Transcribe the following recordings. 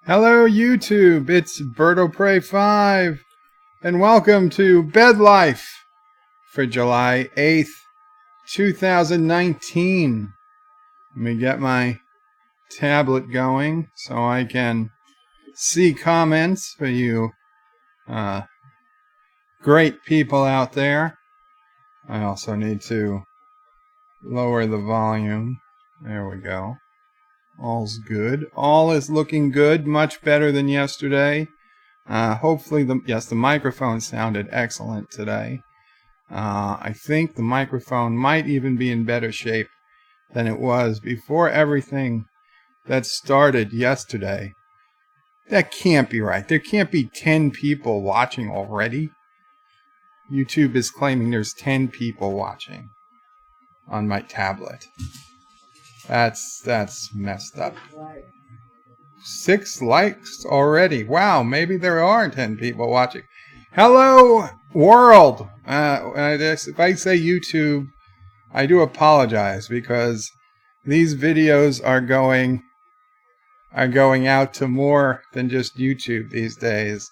Hello YouTube, it's Prey5 and welcome to Bedlife for July 8th, 2019. Let me get my tablet going so I can see comments for you great people out there. I also need to lower the volume. There we go. All's good. All is looking good, much better than yesterday. Hopefully, the microphone sounded excellent today. I think the microphone might even be in better shape than it was before everything that started yesterday. That can't be right. There can't be 10 people watching already. YouTube is claiming there's 10 people watching on my tablet. That's messed up. 6 likes already. Wow, maybe there are 10 people watching. Hello, world. If I say YouTube, I do apologize because these videos are going out to more than just YouTube these days.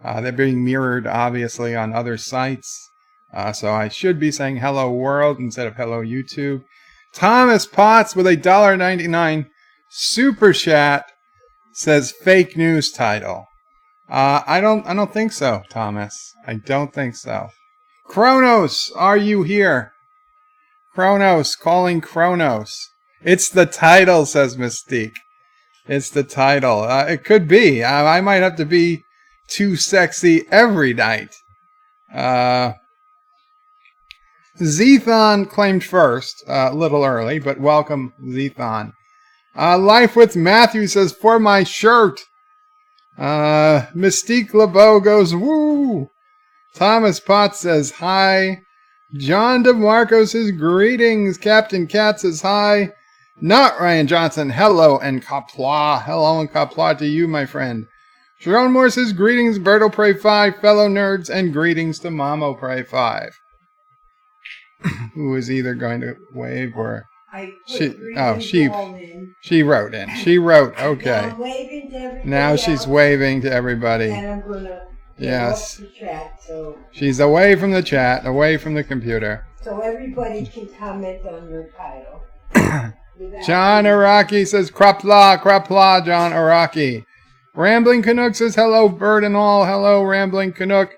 They're being mirrored, obviously, on other sites. So I should be saying hello, world, instead of hello, YouTube. Thomas Potts with a $1.99 super chat says fake news title. I don't think so, Thomas. I don't think so. Kronos, are you here? Kronos, calling Kronos. It's the title, says Mystique. It's the title. It could be. I might have to be too sexy every night. Zethon claimed first, a little early, but welcome, Zethon. Life with Matthew says, for my shirt. Mystique LeBeau goes, woo. Thomas Potts says, hi. John DeMarco says, greetings. Captain Cat says, hi. Not Ryan Johnson, hello, and Qapla. Hello, and Qapla to you, my friend. Sharon Moore says, greetings, Prey5, fellow nerds, and greetings to Mamo Prey5. Who is either going to wave or she wrote in. She wrote, okay. Now she's waving to everybody. And I'm gonna yes. The chat, so she's away from the chat, away from the computer. So everybody can comment on your title. John Araki says Qapla, John Araki. Rambling Canuck says hello, bird and all. Hello, Rambling Canuck.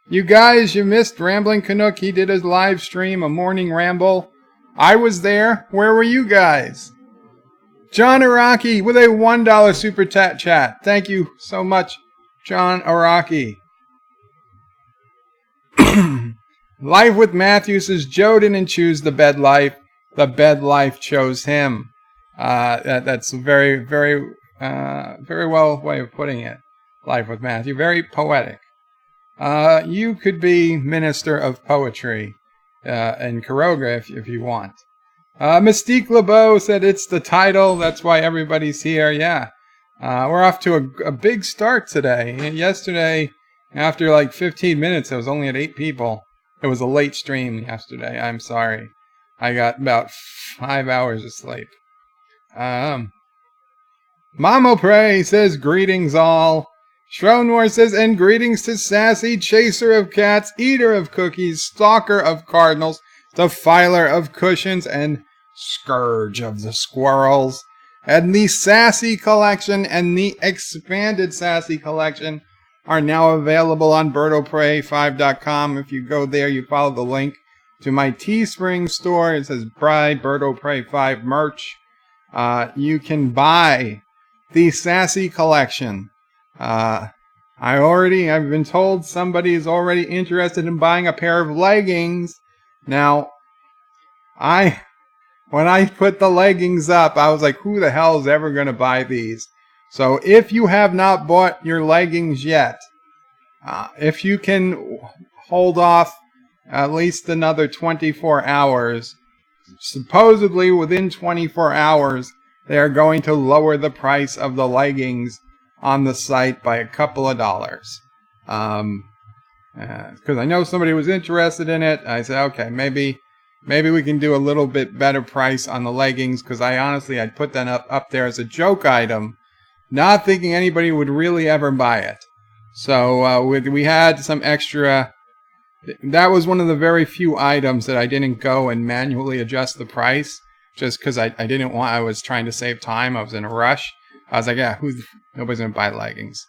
You guys, you missed Rambling Canuck. He did his live stream, a morning ramble. I was there. Where were you guys? John Araki with a $1 super chat. Thank you so much, John Araki. Life with Matthew says Joe didn't choose the bed life. The bed life chose him. That's a very, very, very well way of putting it. Life with Matthew. Very poetic. You could be Minister of Poetry in Karoga if you want. Mystique LeBeau said it's the title. That's why everybody's here. Yeah. We're off to a big start today. And yesterday, after like 15 minutes, I was only at 8 people. It was a late stream yesterday. I'm sorry. I got about 5 hours of sleep. Mamo Prey says, greetings all. Shronwar says, and greetings to Sassy, chaser of cats, eater of cookies, stalker of cardinals, defiler of cushions, and scourge of the squirrels. And the Sassy collection and the expanded Sassy collection are now available on birdoprey5.com. If you go there, you follow the link to my Teespring store. It says buy Birdoprey5 merch. You can buy the Sassy collection. I've been told somebody is already interested in buying a pair of leggings. Now, when I put the leggings up, I was like, who the hell is ever going to buy these? So if you have not bought your leggings yet, if you can hold off at least another 24 hours, supposedly within 24 hours, they are going to lower the price of the leggings on the site by a couple of dollars. Because I know somebody was interested in it. I said, okay, maybe we can do a little bit better price on the leggings, because I'd put that up there as a joke item not thinking anybody would really ever buy it. So we had some extra. That was one of the very few items that I didn't go and manually adjust the price, just because I didn't want. I was trying to save time. I was in a rush. I was like, yeah, nobody's gonna buy leggings.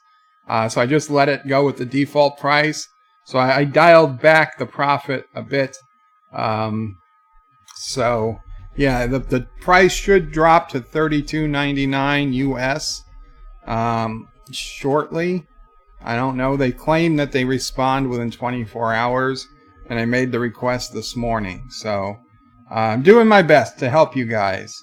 So I just let it go with the default price. So I dialed back the profit a bit. So yeah, the price should drop to $32.99 US shortly. I don't know. They claim that they respond within 24 hours, and I made the request this morning. So I'm doing my best to help you guys.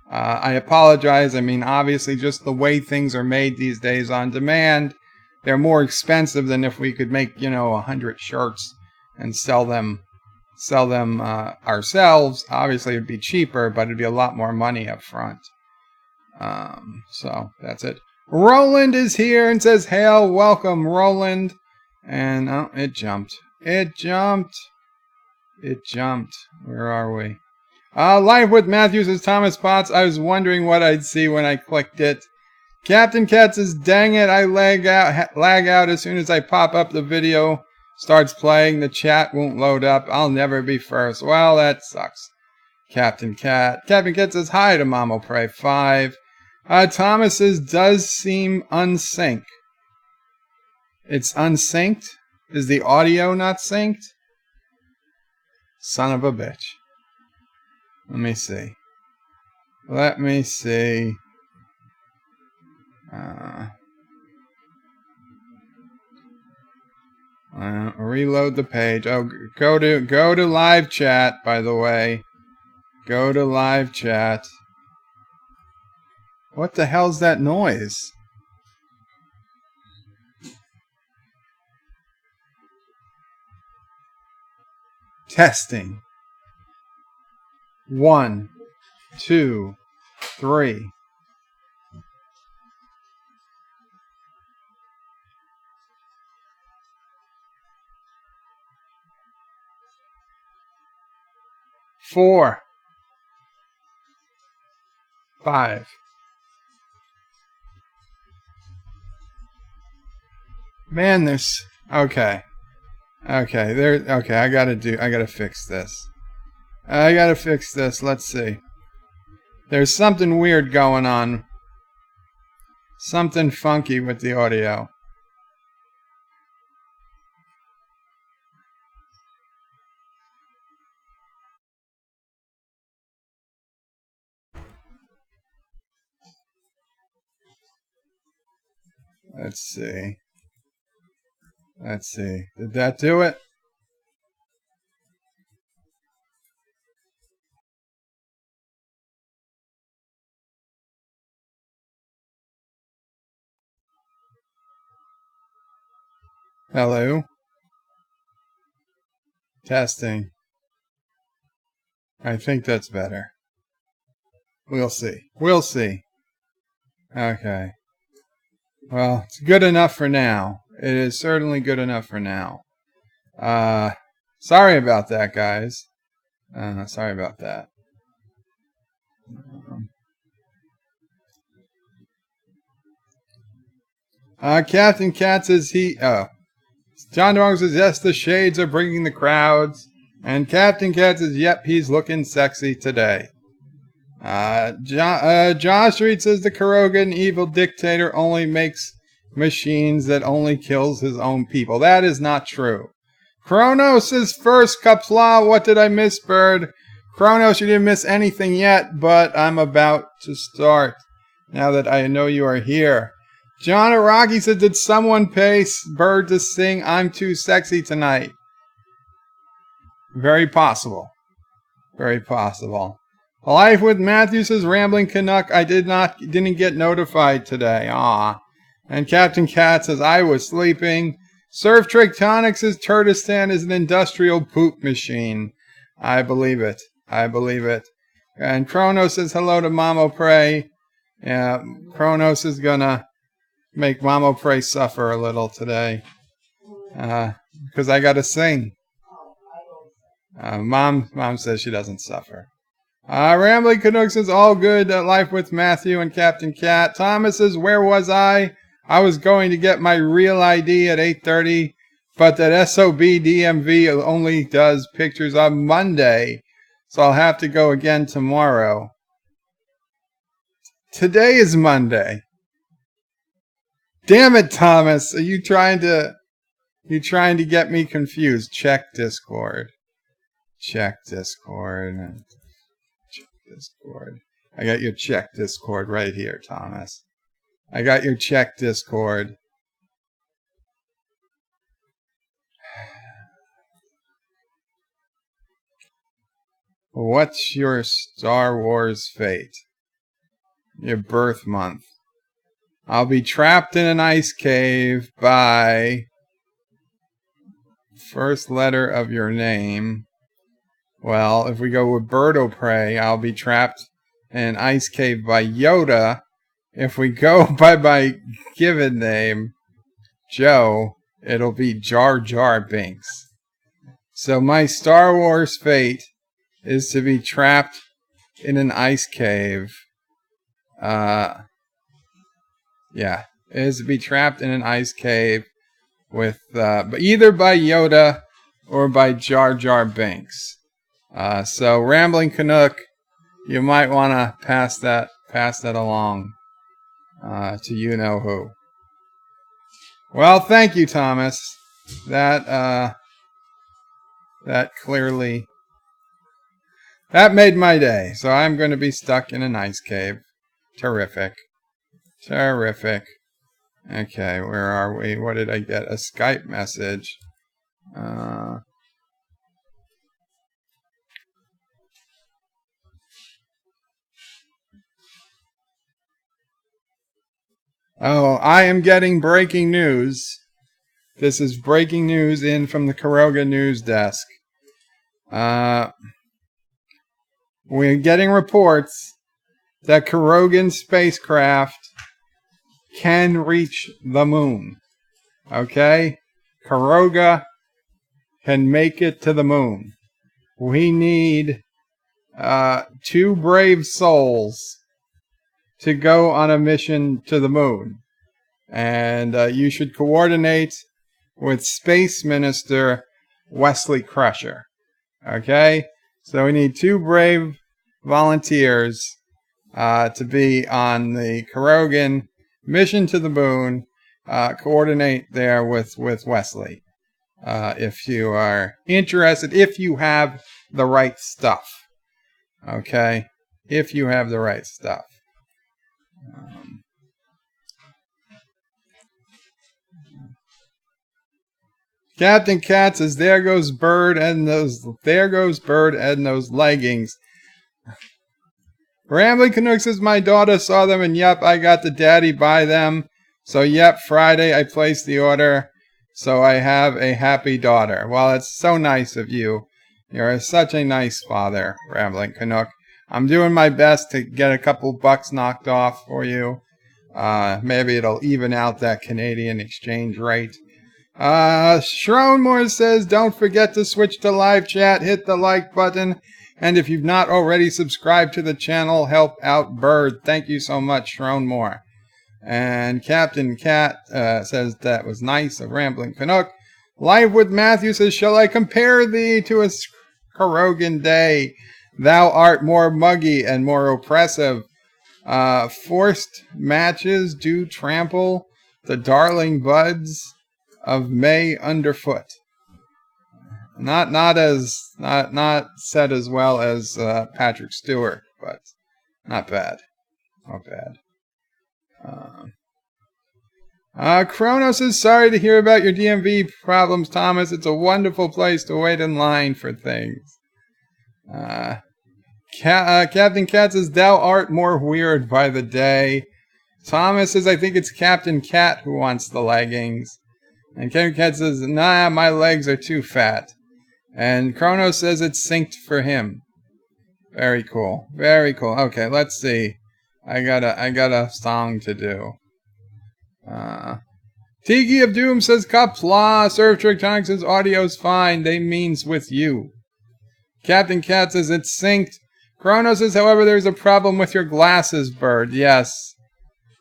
I apologize. I mean, obviously, just the way things are made these days on demand, they're more expensive than if we could make, 100 shirts and sell them ourselves. Obviously, it'd be cheaper, but it'd be a lot more money up front. So that's it. Roland is here and says, hail, welcome, Roland. And, it jumped. It jumped. Where are we? Live with Matthews is Thomas Potts. I was wondering what I'd see when I clicked it. Captain Cat says, dang it, I lag out as soon as I pop up the video. Starts playing, the chat won't load up. I'll never be first. Well, that sucks. Captain Cat. Captain Cat says, hi to Mamo Pray 5. Thomas says, does seem unsynced. It's unsynced? Is the audio not synced? Son of a bitch. Let me see. Reload the page. Oh, go to live chat, by the way. Go to live chat. What the hell's that noise? Testing. 1, 2, 3. Four. 5. Man, there's okay. I gotta fix this. Let's see. There's something weird going on. Something funky with the audio. Let's see. Did that do it? Hello? Testing. I think that's better. We'll see. Okay. Well, it's good enough for now. It is certainly good enough for now. Sorry about that, guys. Sorry about that. Captain Cat says John DeMarco says, yes, the shades are bringing the crowds. And Captain Cat says, yep, he's looking sexy today. Josh Street says the Kurogan evil dictator only makes machines that only kills his own people. That is not true. Kronos is first. Qapla, what did I miss, Bird? Kronos, you didn't miss anything yet, but I'm about to start now that I know you are here. John Araki said, did someone pay Bird to sing I'm Too Sexy Tonight? Very possible. Very possible. Life with Matthews says, Rambling Canuck, I didn't get notified today. And Captain Cat says, I was sleeping. Surf Trictonic says, Turtistan is an industrial poop machine. I believe it. And Kronos says, hello to Mamo Pray. Yeah, Kronos is gonna make Mamo Pray suffer a little today. Because I gotta sing. Mom says she doesn't suffer. Rambling Canuck says, all good. Life with Matthew and Captain Cat. Thomas says, where was I? I was going to get my real ID at 8:30, but that SOB DMV only does pictures on Monday, so I'll have to go again tomorrow. Today is Monday. Damn it, Thomas. Are you trying to get me confused? Check Discord. Check Discord. Check Discord. I got your check Discord right here, Thomas. I got your check Discord. What's your Star Wars fate? Your birth month. I'll be trapped in an ice cave by first letter of your name. Well, if we go with Bird o' Prey, I'll be trapped in an ice cave by Yoda. If we go by my given name, Joe, it'll be Jar Jar Binks. So my Star Wars fate is to be trapped in an ice cave. Is to be trapped in an ice cave with either by Yoda or by Jar Jar Binks. So Rambling Canuck, you might want to pass that along to you know who. Well, thank you, Thomas. That clearly made my day. So I'm going to be stuck in an ice cave. Terrific. Okay, where are we? What did I get? A Skype message. Oh, I am getting breaking news. This is breaking news in from the Karoga news desk. We're getting reports that Karogan spacecraft can reach the moon. Okay? Karoga can make it to the moon. We need 2 brave souls to go on a mission to the moon. And you should coordinate with Space Minister Wesley Crusher. Okay? So we need 2 brave volunteers to be on the Karogan mission to the moon. Coordinate there with Wesley. If you are interested, if you have the right stuff. Okay? If you have the right stuff. Captain Cat says, there goes Bird and those leggings. Rambling Canuck says, my daughter saw them and yep, I got the daddy buy them. So yep, Friday I placed the order. So I have a happy daughter. Well, it's so nice of you. You're such a nice father, Rambling Canuck. I'm doing my best to get a couple bucks knocked off for you. Maybe it'll even out that Canadian exchange rate. Shronemore says, don't forget to switch to live chat, hit the like button, and if you've not already subscribed to the channel, help out Bird. Thank you so much, Shronemore. And Captain Cat says that was nice of Rambling Canuck. Live with Matthew says, shall I compare thee to a Karogan day? Thou art more muggy and more oppressive. Forced matches do trample the darling buds of May underfoot. Not said as well as Patrick Stewart, but not bad. Not bad. Kronos is sorry to hear about your DMV problems, Thomas. It's a wonderful place to wait in line for things. Captain Cat says, thou art more weird by the day. Thomas says, I think it's Captain Cat who wants the leggings. And Captain Cat says, nah, my legs are too fat. And Kronos says it's synced for him. Very cool. Very cool. Okay, let's see. I got a song to do. Tiki of Doom says, Qapla. Surf Trick Tonic says, audio's fine. They means with you. Captain Cat says it's synced. Kronos says, however, there's a problem with your glasses, Bird. Yes.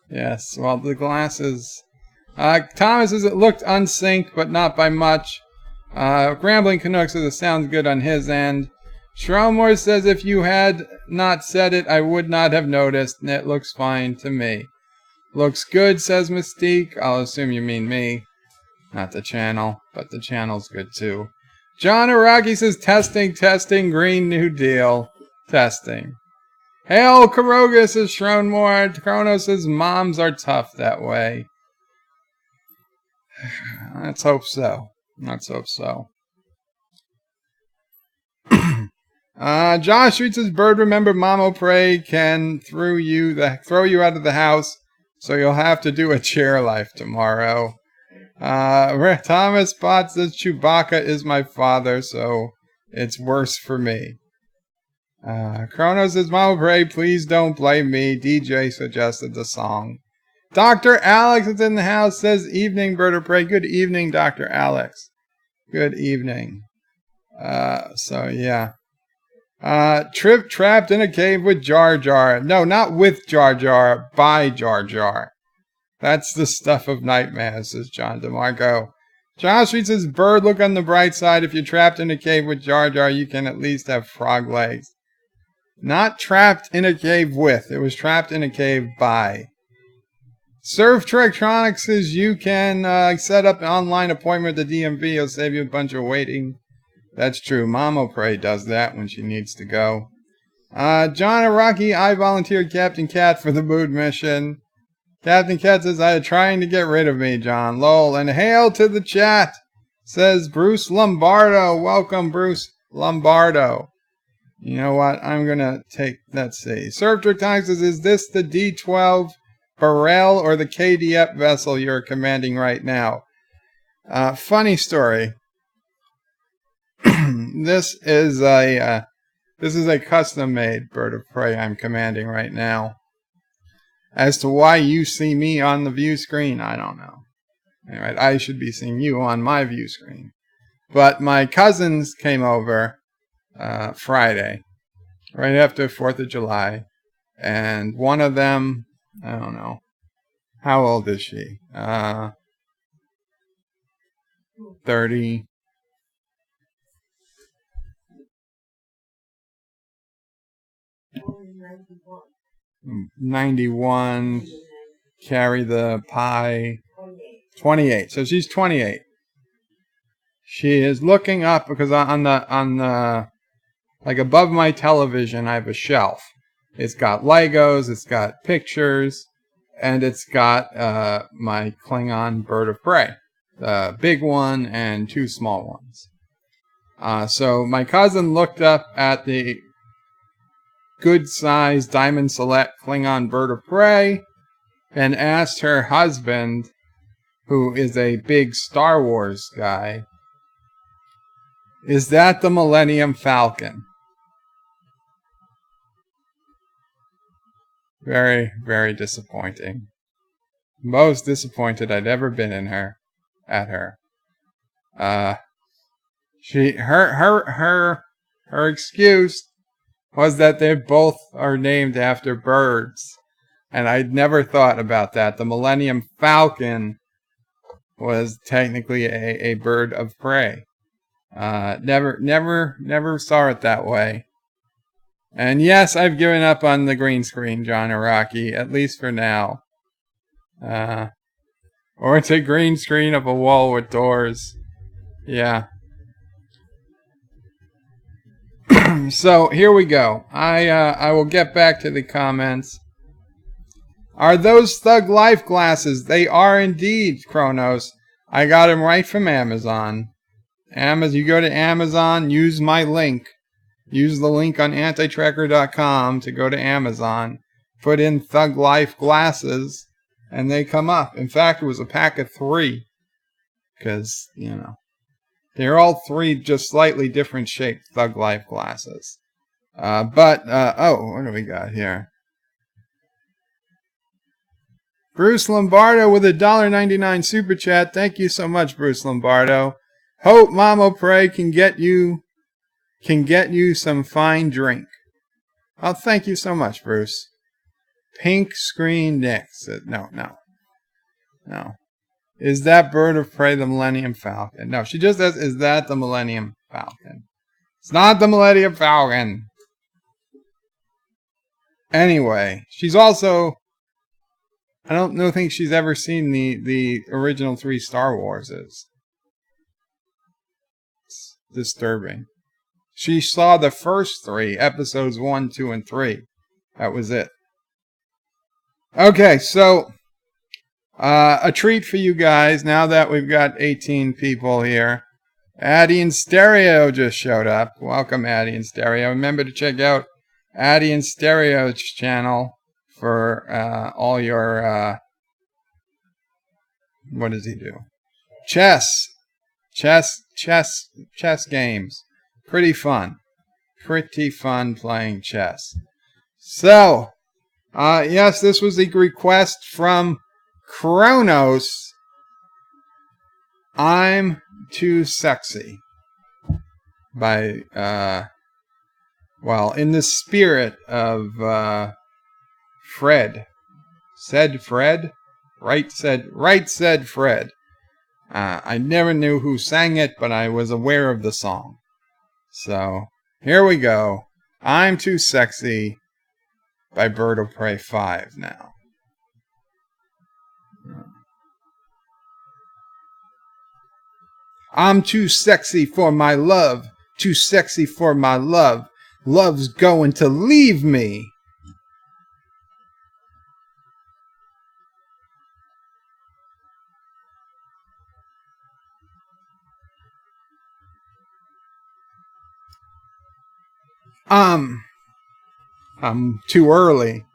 Yes, well, the glasses. Thomas says it looked unsynced, but not by much. Grambling Canuck says it sounds good on his end. Shromore says if you had not said it, I would not have noticed, and it looks fine to me. Looks good, says Mystique. I'll assume you mean me, not the channel, but the channel's good too. John Araki says testing, testing, Green New Deal. Testing. Hail, Karoga, says Shronmore. Kronos says moms are tough that way. Let's hope so. Let's hope so. Josh Street says, Bird, remember Mamo Prey can throw you out of the house, so you'll have to do a chair life tomorrow. Thomas Potts says, Chewbacca is my father, so it's worse for me. Kronos says, Mamo Prey, please don't blame me. DJ suggested the song. Dr. Alex is in the house, says, evening, Bird of Prey. Good evening, Dr. Alex. Good evening. So, yeah. Trip trapped in a cave with Jar Jar. No, not with Jar Jar, by Jar Jar. That's the stuff of nightmares, says John DeMarco. John Street says, Bird, look on the bright side. If you're trapped in a cave with Jar Jar, you can at least have frog legs. Not trapped in a cave with. It was trapped in a cave by. Surf Trektronics says you can set up an online appointment at the DMV. It'll save you a bunch of waiting. That's true. Mamo Prey does that when she needs to go. John Araki, I volunteered Captain Cat for the mood mission. Captain Cat says, I am trying to get rid of me, John. Lol. And hail to the chat, says Bruce Lombardo. Welcome, Bruce Lombardo. You know what? I'm going to take, let's see. Surf Trektronics says, is this the D12 Burrell or the KDF vessel you're commanding right now? Funny story. This is a custom-made Bird of Prey I'm commanding right now. As to why you see me on the view screen, I don't know. Anyway, I should be seeing you on my view screen. But my cousins came over Friday, right after 4th of July, and one of them, I don't know, how old is she? 30. 91, carry the pie, 28. So she's 28. She is looking up because on the like above my television I have a shelf. It's got Legos, it's got pictures, and it's got my Klingon Bird of Prey, the big one and 2 small ones. So my cousin looked up at the good-sized Diamond Select Klingon Bird of Prey and asked her husband, who is a big Star Wars guy, is that the Millennium Falcon? Very, very disappointing. Most disappointed I'd ever been at her. Her excuse was that they both are named after birds. And I'd never thought about that. The Millennium Falcon was technically a bird of prey. Never saw it that way. And yes, I've given up on the green screen, John Araki, at least for now. Or it's a green screen of a wall with doors. Yeah. So here we go. I will get back to the comments. Are those Thug Life glasses? They are indeed, Kronos. I got them right from Amazon. You go to Amazon, use my link. Use the link on antitracker.com to go to Amazon. Put in Thug Life glasses, and they come up. In fact, it was a pack of 3. Because, you know, they're all 3 just slightly different shaped Thug Life glasses. Oh, what do we got here? Bruce Lombardo with a $1.99 super chat. Thank you so much, Bruce Lombardo. Hope Mamo Prey can get you some fine drink. Oh, thank you so much, Bruce. Pink screen next. No. Is that bird of prey the Millennium Falcon? No, she just says, is that the Millennium Falcon? It's not the Millennium Falcon. Anyway, she's also... I don't think she's ever seen the original 3 Star Warses. It's disturbing. She saw the first 3, episodes 1, 2, and 3. That was it. Okay, so a treat for you guys now that we've got 18 people here. Addie in Stereo just showed up. Welcome, Addie in Stereo. Remember to check out Addie in Stereo's channel for all your what does he do? Chess games. Pretty fun playing chess. So yes, this was a request from Kronos. I'm Too Sexy by well, in the spirit of Fred. Said Fred? Right said Fred. I never knew who sang it, but I was aware of the song. So, here we go. I'm Too Sexy by Bird of Prey 5 now. I'm too sexy for my love. Too sexy for my love. Love's going to leave me. I'm too early.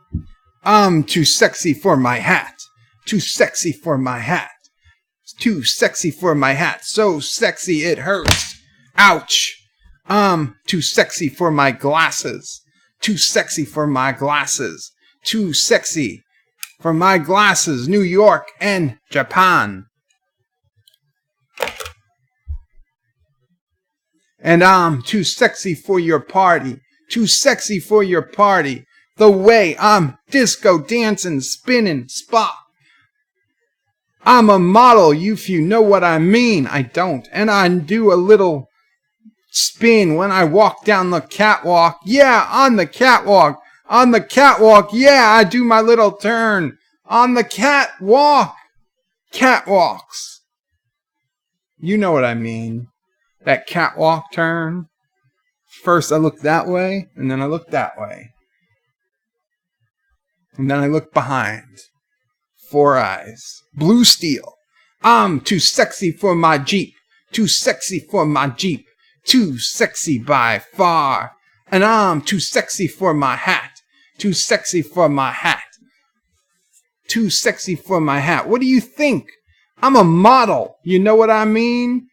I'm too sexy for my hat. Too sexy for my hat. Too sexy for my hat. So sexy it hurts. Ouch. I'm too sexy for my glasses. Too sexy for my glasses. Too sexy for my glasses. New York and Japan. And I'm too sexy for your party. Too sexy for your party. The way I'm disco dancing, spinning, spot. I'm a model, if you know what I mean. I don't. And I do a little spin when I walk down the catwalk. Yeah, on the catwalk. On the catwalk. Yeah, I do my little turn. On the catwalk. Catwalks. You know what I mean. That catwalk turn. First I look that way, and then I look that way. And then I look behind. 4 eyes. Blue steel. I'm too sexy for my Jeep. Too sexy for my Jeep. Too sexy by far. And I'm too sexy for my hat. Too sexy for my hat. Too sexy for my hat. What do you think? I'm a model. You know what I mean?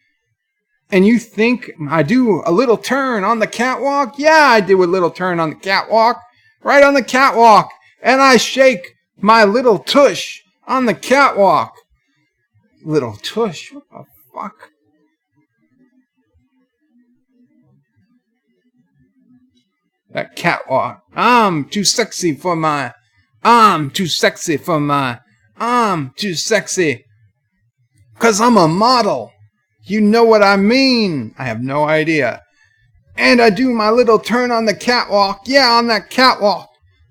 And you think I do a little turn on the catwalk? Yeah, I do a little turn on the catwalk. Right on the catwalk. And I shake my little tush on the catwalk. Little tush? What the fuck? That catwalk. I'm too sexy for my... I'm too sexy for my... I'm too sexy. 'Cause I'm a model. You know what I mean. I have no idea. And I do my little turn on the catwalk. Yeah, on that catwalk.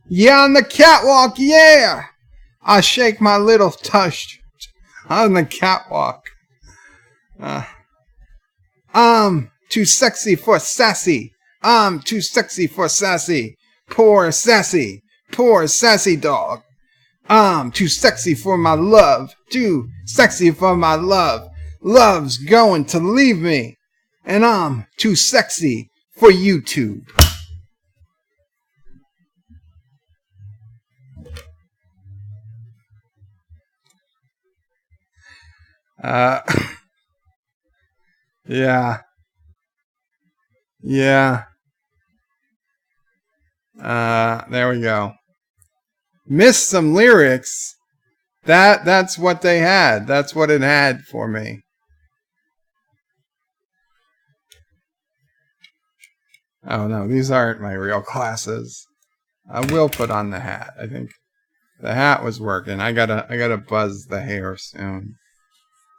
Yeah, on the catwalk. Yeah. I shake my little tush on the catwalk. I'm too sexy for sassy. I'm too sexy for sassy. Poor sassy. Poor sassy dog. I'm too sexy for my love. Too sexy for my love. Love's going to leave me. And I'm too sexy for YouTube. Yeah. Yeah. There we go. Missed some lyrics. That's what they had. That's what it had for me. Oh no, these aren't my real classes. I will put on the hat. I think the hat was working. I gotta buzz the hair soon.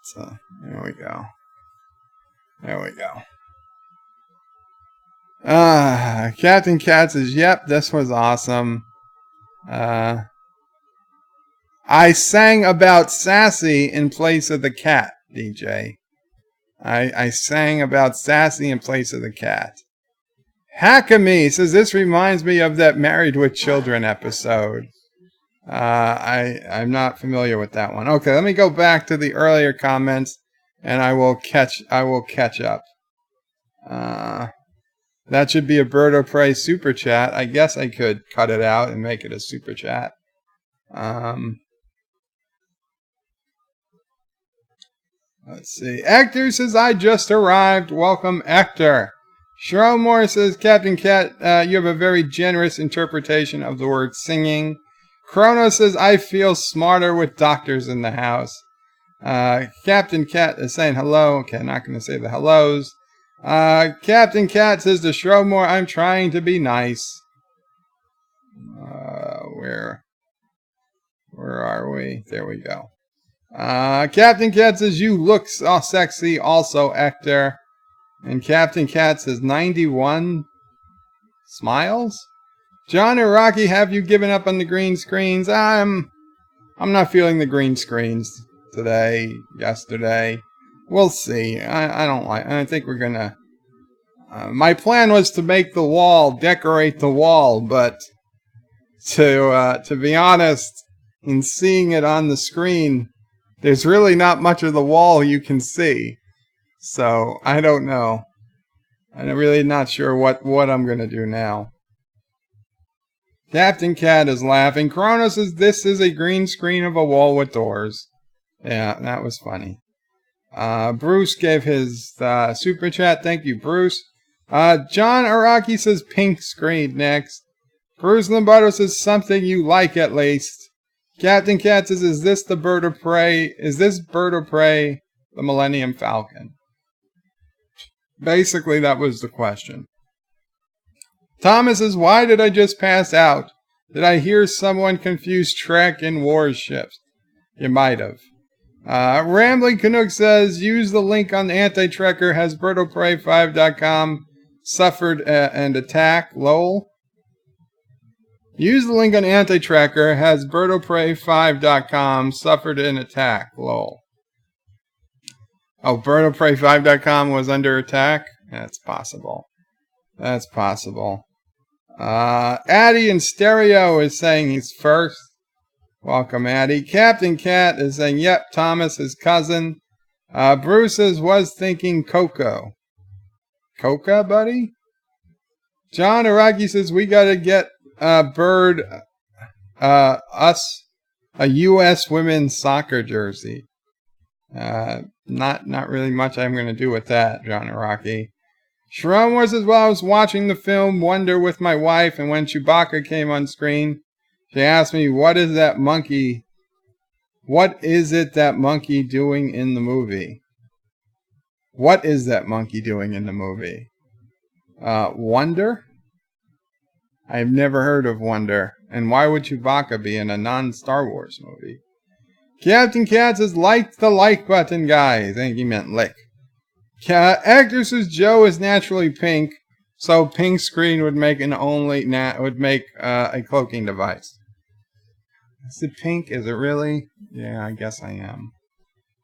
So there we go. There we go. Captain Cat says, "Yep, this was awesome." I sang about Sassy in place of the cat, DJ. I sang about Sassy in place of the cat. Hackamy says, "This reminds me of that Married with Children episode." I'm not familiar with that one. Okay, let me go back to the earlier comments, and I will catch up. That should be a Bird of Prey super chat. I guess I could cut it out and make it a super chat. Let's see. Hector says, "I just arrived. Welcome, Hector." Shromore says, "Captain Cat, you have a very generous interpretation of the word singing." Chrono says, "I feel smarter with doctors in the house." Captain Cat is saying hello. Okay, I'm not going to say the hellos. Captain Cat says to Shromore, "I'm trying to be nice." Where are we? There we go. Captain Cat says, "You look so sexy also, Hector." And Captain Cat says, 91 smiles? John and Rocky, have you given up on the green screens? I'm not feeling the green screens today, yesterday. We'll see. I don't like. I think we're gonna. My plan was to make the wall, decorate the wall, but to be honest, in seeing it on the screen, there's really not much of the wall you can see. So I don't know. I'm really not sure what I'm gonna do now. Captain Cat is laughing. Kronos says, "This is a green screen of a wall with doors." Yeah, that was funny. Bruce gave his super chat. Thank you, Bruce. John Araki says, "Pink screen next." Bruce Lombardo says, "Something you like at least." Captain Cat says, "Is this the Bird of Prey? Is this Bird of Prey the Millennium Falcon?" Basically, that was the question. Thomas says, "Why did I just pass out? Did I hear someone confuse Trek and warships?" You might have. Rambling Canuck says, "Use the link on the anti-trekker. Has BirdofPrey5.com suffered an attack? Lol." Use the link on anti-trekker. Has BirdofPrey5.com suffered an attack? Lol. Oh, BirdofPrey5.com was under attack? That's possible. That's possible. Addy in stereo is saying he's first. Welcome, Addy. Captain Cat is saying, "Yep, Thomas, his cousin." Bruce says, "Was thinking Coco." Coca, buddy? John Araki says, "We gotta get Bird us a U.S. women's soccer jersey." Not really much I'm going to do with that, John Araki. Sharon was as well. I was watching the film Wonder with my wife, and when Chewbacca came on screen, she asked me, "What is that monkey? What is it that monkey doing in the movie?" What is that monkey doing in the movie? Wonder? I've never heard of Wonder. And why would Chewbacca be in a non-Star Wars movie? Captain Cat says, "Like the like button, guys." I think he meant lick. Actor says, "Joe is naturally pink, so pink screen would make a cloaking device." Is it pink? Is it really? Yeah, I guess I am.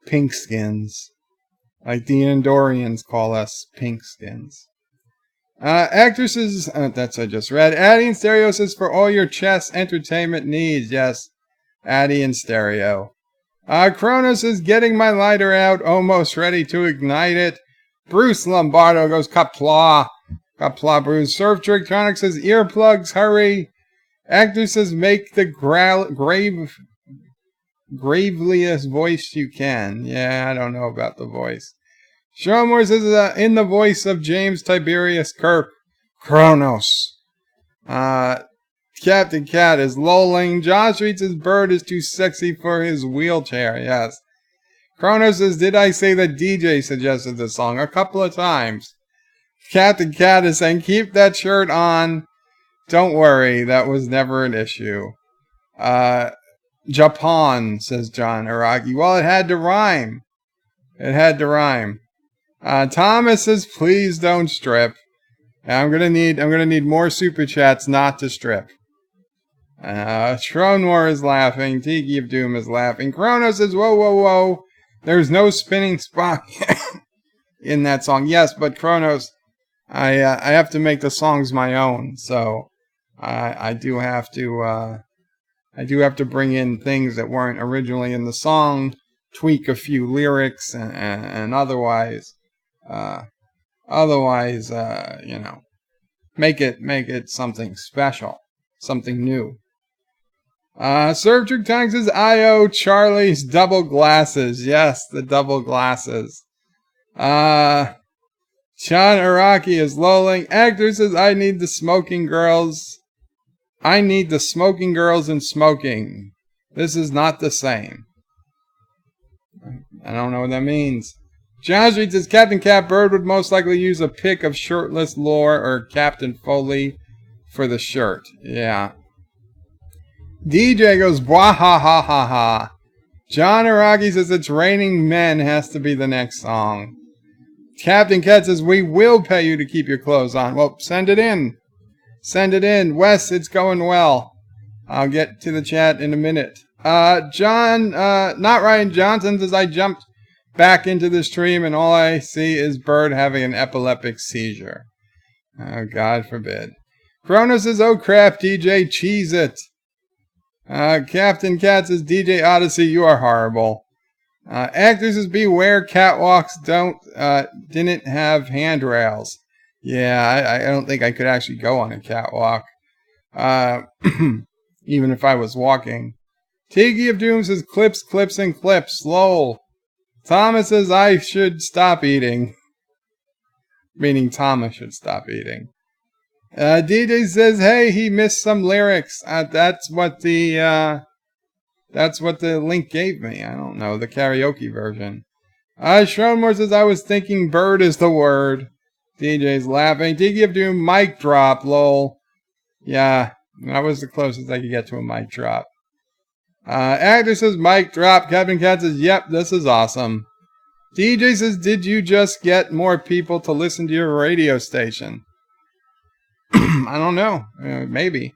Pink skins. Like the Andorians call us pink skins. Actresses, that's I just read. Addy in Stereo says, "For all your chess entertainment needs." Yes, Addy in Stereo. Kronos is getting my lighter out, almost ready to ignite it. Bruce Lombardo goes, "Qapla." Qapla, Bruce. Surf Trictronic says, "Earplugs, hurry." Actor says, "Make the graveliest voice you can." Yeah, I don't know about the voice. Showmore says, "In the voice of James Tiberius Kirk, Kronos." Captain Cat is lolling. Josh reads his bird is too sexy for his wheelchair. Yes. Kronos says, "Did I say that DJ suggested this song?" A couple of times. Captain Cat is saying, "Keep that shirt on." Don't worry, that was never an issue. Japan, says John Araki. Well, it had to rhyme. It had to rhyme. Thomas says, please don't strip. I'm gonna need more super chats not to strip. Tronwar is laughing. Tiki of Doom is laughing. Chronos says, whoa, whoa, whoa. There's no spinning spot in that song. Yes, but Chronos, I have to make the songs my own, so I do have to bring in things that weren't originally in the song, tweak a few lyrics, and otherwise, make it something special, something new. Servtrick Tank says, I.O. Charlie's double glasses. Yes, the double glasses. Sean Araki is lolling. Actor says, I need the smoking girls and smoking. This is not the same. I don't know what that means. John Street says, Captain Cat Bird would most likely use a pic of shirtless Lore or Captain Foley for the shirt. Yeah. DJ goes, blah ha ha ha ha. John Araki says, it's raining men has to be the next song. Captain Cat says, we will pay you to keep your clothes on. Well, send it in. Send it in. Wes, it's going well. I'll get to the chat in a minute. Not Ryan Johnson says, I jumped back into the stream and all I see is Bird having an epileptic seizure. Oh, God forbid. Chronos says, oh crap, DJ, cheese it. Captain Cat says, DJ Odyssey, you are horrible. Actor says, beware, catwalks didn't have handrails. Yeah, I don't think I could actually go on a catwalk. Even if I was walking. Tiki of Doom says, clips, clips, and clips. Lol. Thomas says, I should stop eating. Meaning Thomas should stop eating. DJ says, hey, he missed some lyrics. That's what the link gave me. I don't know, the karaoke version. Shronmore says, I was thinking bird is the word. DJ's laughing. Tiki of Doom, mic drop, lol. Yeah, that was the closest I could get to a mic drop. Actor says, mic drop. Captain Cat says, yep, this is awesome. DJ says, did you just get more people to listen to your radio station? I don't know. Maybe.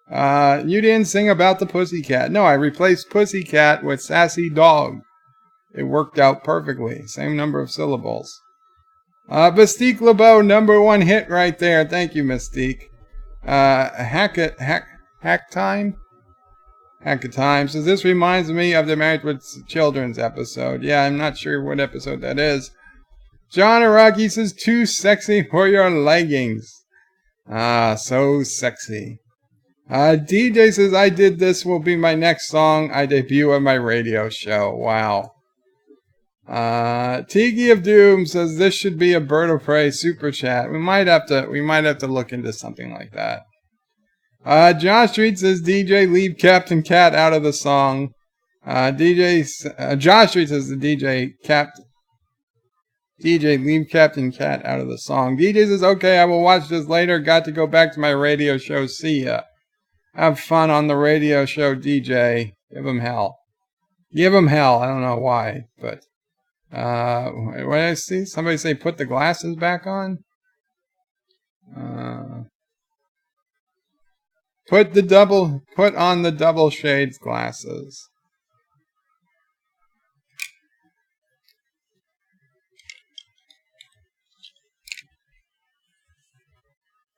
You didn't sing about the pussycat. No, I replaced pussycat with sassy dog. It worked out perfectly. Same number of syllables. Mystique LeBeau, #1 hit right there. Thank you, Mystique. Hack Time says, this reminds me of the Married with Children's episode. Yeah, I'm not sure what episode that is. John Araki says, too sexy for your leggings. So sexy. DJ says, I did this will be my next song I debut on my radio show. Wow. Tiki of Doom says, this should be a Bird of Prey super chat. We might have to look into something like that. Josh Street says, DJ, leave Captain Cat out of the song. Josh Street says, DJ, leave Captain Cat out of the song. DJ says, okay, I will watch this later. Got to go back to my radio show. See ya. Have fun on the radio show, DJ. Give him hell. Give him hell. I don't know why, but what did I see? Somebody say put the glasses back on? Put on the double shades glasses.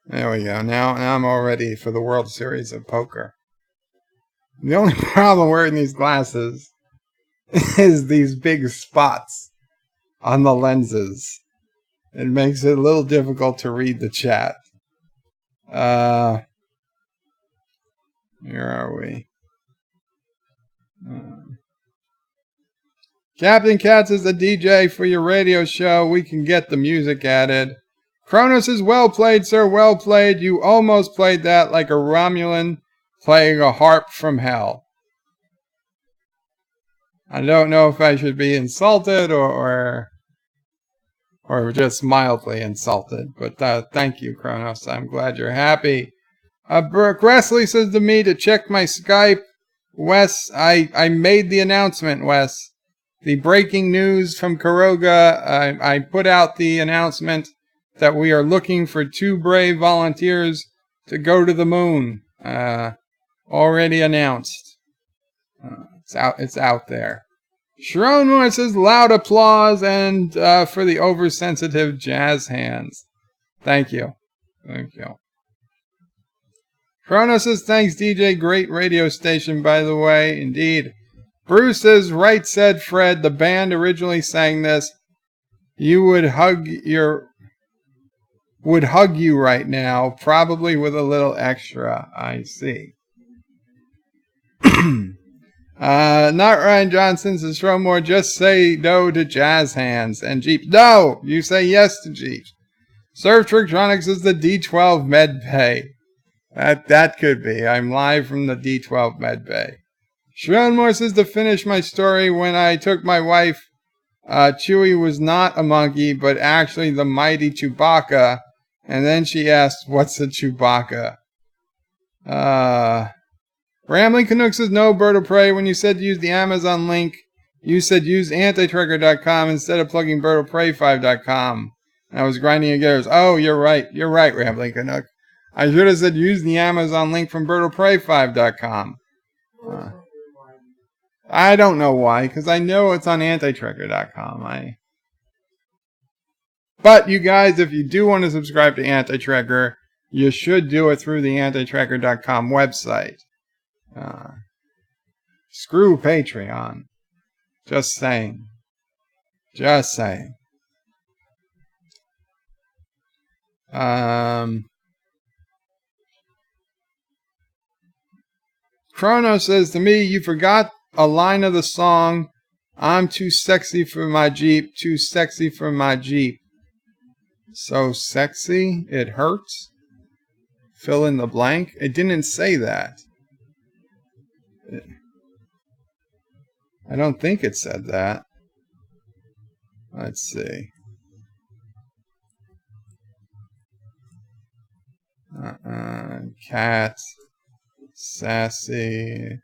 There we go. Now I'm all ready for the World Series of Poker. The only problem wearing these glasses is these big spots on the lenses. It makes it a little difficult to read the chat. Where are we? Captain Katz is the DJ for your radio show. We can get the music added. Kronos is well played, sir. Well played. You almost played that like a Romulan playing a harp from hell. I don't know if I should be insulted or just mildly insulted, but thank you, Kronos. I'm glad you're happy. Brooke Wesley says to me to check my Skype. Wes, I made the announcement, Wes. The breaking news from Karoga, I put out the announcement that we are looking for 2 brave volunteers to go to the moon. Already announced. It's out there. Sharon Moore says loud applause and for the oversensitive jazz hands. Thank you. Thank you. Chrono says thanks DJ, great radio station by the way, indeed. Bruce says right said Fred, the band originally sang this. You would hug you right now, probably with a little extra. I see. Not Ryan Johnson says Stromore, just say no to jazz hands and Jeep. No, you say yes to Jeep. Surf Trictronics is the D12 med bay. That could be. I'm live from the D12 med bay. Sharon Moore says to finish my story, when I took my wife, Chewie was not a monkey, but actually the mighty Chewbacca. And then she asked, what's a Chewbacca? Rambling Canuck says, no, Bird of Prey. When you said to use the Amazon link, you said use antitracker.com instead of plugging birdofprey5.com. And I was grinding your gears. Oh, you're right. You're right, Rambling Canuck. I should have said use the Amazon link from birdofprey5.com. I don't know why, because I know it's on antitracker.com. But you guys, if you do want to subscribe to Antitracker, you should do it through the antitracker.com website. Screw Patreon. Just saying. Just saying. Chrono says to me, you forgot a line of the song, I'm too sexy for my Jeep, too sexy for my Jeep. So sexy, it hurts? Fill in the blank? It didn't say that. I don't think it said that. Let's see. Cat. Sassy.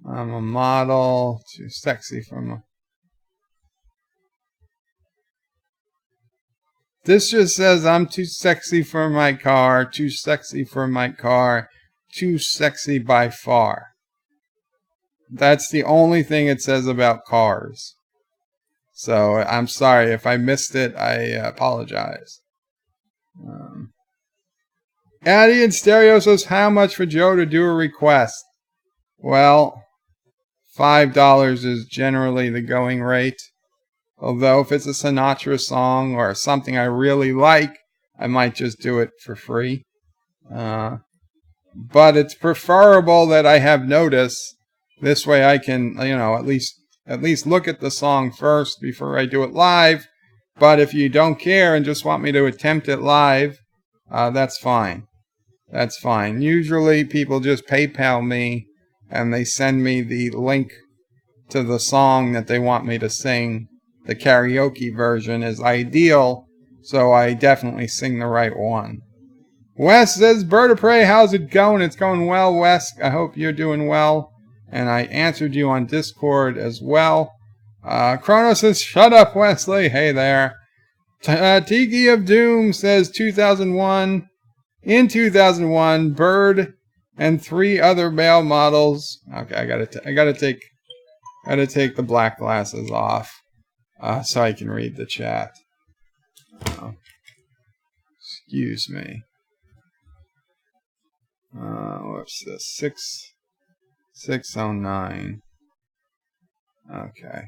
I'm a model. Too sexy for my... This just says I'm too sexy for my car. Too sexy for my car. Too sexy by far. That's the only thing it says about cars. So I'm sorry if I missed it. I apologize. Addy in Stereo says, how much for Joe to do a request? Well, $5 is generally the going rate. Although if it's a Sinatra song or something I really like, I might just do it for free. But it's preferable that I have notice. This way I can, at least look at the song first before I do it live. But if you don't care and just want me to attempt it live, that's fine. That's fine. Usually people just PayPal me and they send me the link to the song that they want me to sing. The karaoke version is ideal, so I definitely sing the right one. Wes says, Bird of Prey, how's it going? It's going well, Wes. I hope you're doing well. And I answered you on Discord as well. Chrono says, shut up, Wesley. Hey there. Tiki of Doom says 2001. In 2001, Bird and 3 other male models. Okay, I gotta take the black glasses off so I can read the chat. Excuse me. What's this? 609. Okay.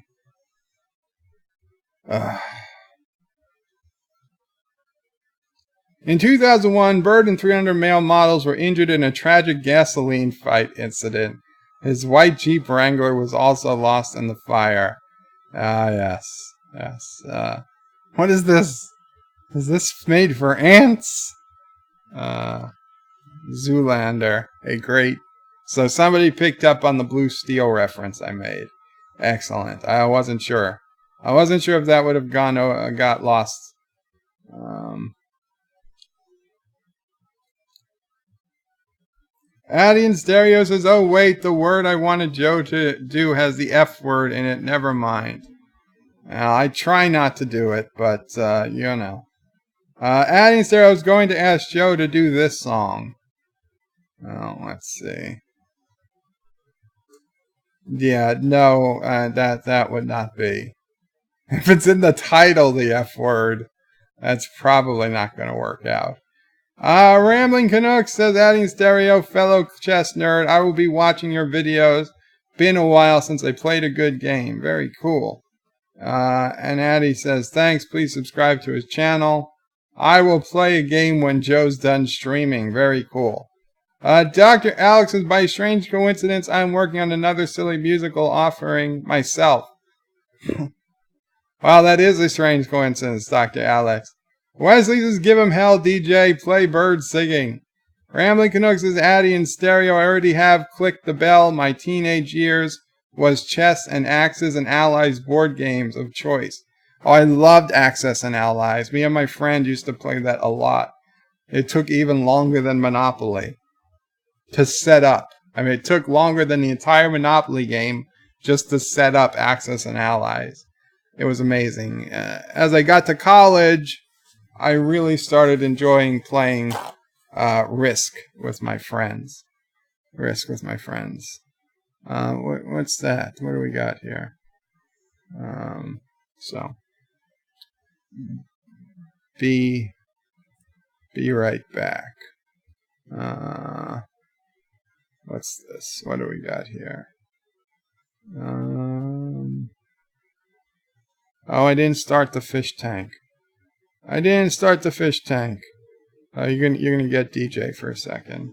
In 2001, Bird and 300 male models were injured in a tragic gasoline fight incident. His white Jeep Wrangler was also lost in the fire. Yes. What is this? Is this made for ants? Zoolander. Great. So somebody picked up on the Blue Steel reference I made. Excellent. I wasn't sure. I wasn't sure if that would have got lost. Addy in Stereo says, oh wait, the word I wanted Joe to do has the F word in it. Never mind. I try not to do it, but, you know. Addy in Stereo is going to ask Joe to do this song. Oh, let's see. Yeah, no, that would not be. If it's in the title, the F word, that's probably not going to work out. Rambling Canuck says, adding stereo, fellow chess nerd, I will be watching your videos. Been a while since I played a good game. Very cool. And Addy says, thanks, please subscribe to his channel. I will play a game when Joe's done streaming. Very cool. Dr. Alex says, by strange coincidence, I'm working on another silly musical offering myself. Wow, that is a strange coincidence, Dr. Alex. Wesley says, give him hell, DJ. Play bird singing. Rambling Canucks says, Addy in stereo. I already have clicked the bell. My teenage years was chess and Axis and Allies board games of choice. Oh, I loved Axis and Allies. Me and my friend used to play that a lot. It took even longer than Monopoly to set up. I mean, it took longer than the entire Monopoly game just to set up Axis and Allies. It was amazing. As I got to college, I really started enjoying playing Risk with my friends. What's that? What do we got here? So, be right back. What's this? What do we got here? Oh, I didn't start the fish tank. You're gonna get DJ for a second.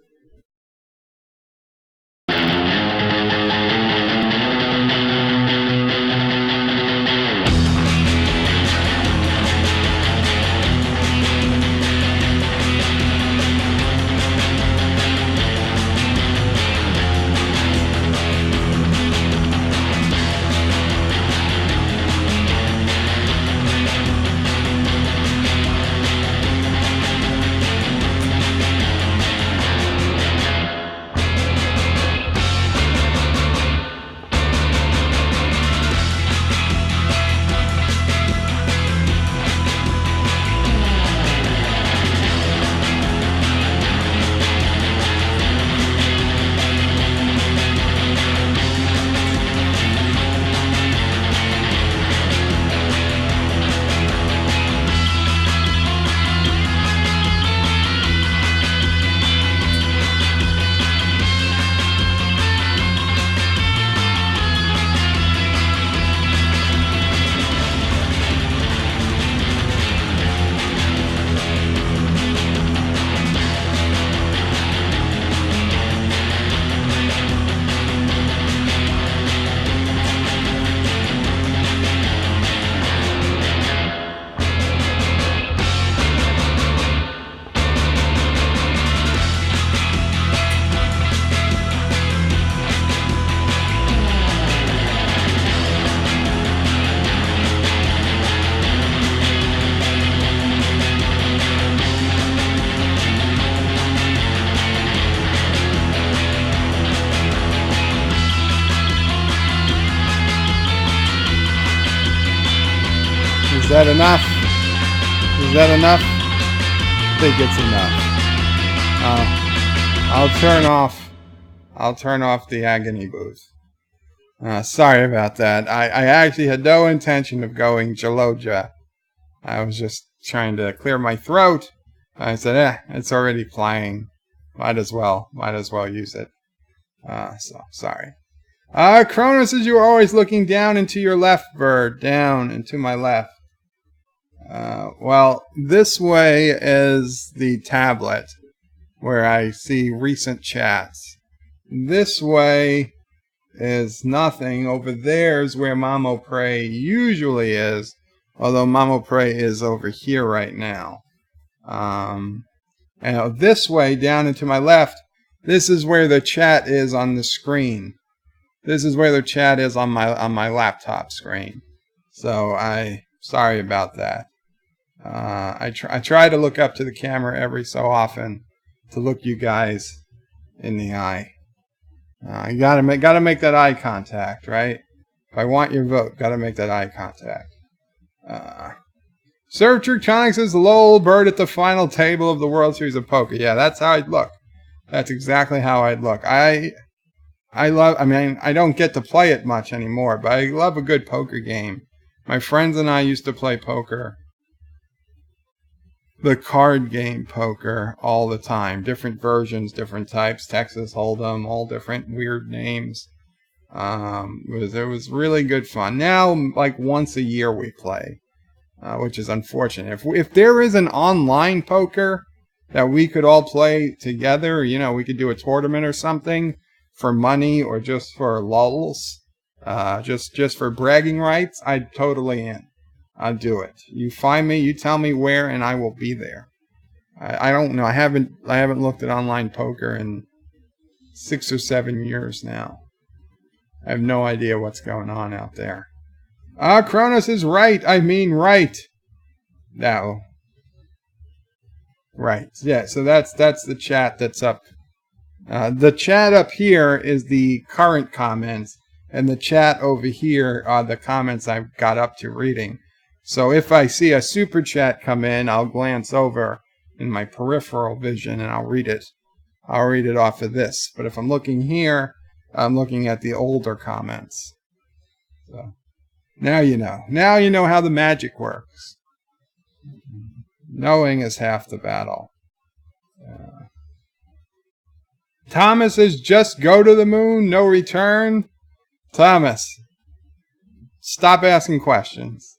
Is that enough? I think it's enough. I'll turn off the agony booth. Sorry about that. I actually had no intention of going Jaloja. I was just trying to clear my throat. I said, it's already playing. Might as well use it. So sorry. Cronus says, you're always looking down into your left, bird. Down and to my left. Well, this way is the tablet where I see recent chats. This way is nothing. Over there is where Mamo Prey usually is, although Mamo Prey is over here right now. And this way, down and to my left, this is where the chat is on the screen. This is where the chat is on my laptop screen. So sorry about that. I try to look up to the camera every so often to look you guys in the eye. You gotta make that eye contact, right? If I want your vote, gotta make that eye contact. Serve Trictronics is the lowell bird at the final table of the World Series of Poker. Yeah, that's how I'd look. That's exactly how I'd look. I mean, I don't get to play it much anymore, but I love a good poker game. My friends and I used to play poker. The card game poker all the time. Different versions, different types. Texas Hold'em, all different weird names. It was really good fun. Now, like once a year we play, which is unfortunate. If there is an online poker that we could all play together, you know, we could do a tournament or something for money or just for lulls, just for bragging rights, I'd totally in. I'll do it. You find me, you tell me where, and I will be there. I don't know. I haven't looked at online poker in 6 or 7 years now. I have no idea what's going on out there. Kronos is right. I mean right. No. Right. Yeah, so that's the chat that's up. The chat up here is the current comments, and the chat over here are the comments I've got up to reading. So if I see a super chat come in, I'll glance over in my peripheral vision and I'll read it. I'll read it off of this. But if I'm looking here, I'm looking at the older comments. So now you know. Now you know how the magic works. Knowing is half the battle. Thomas says, just go to the moon, no return. Thomas, stop asking questions.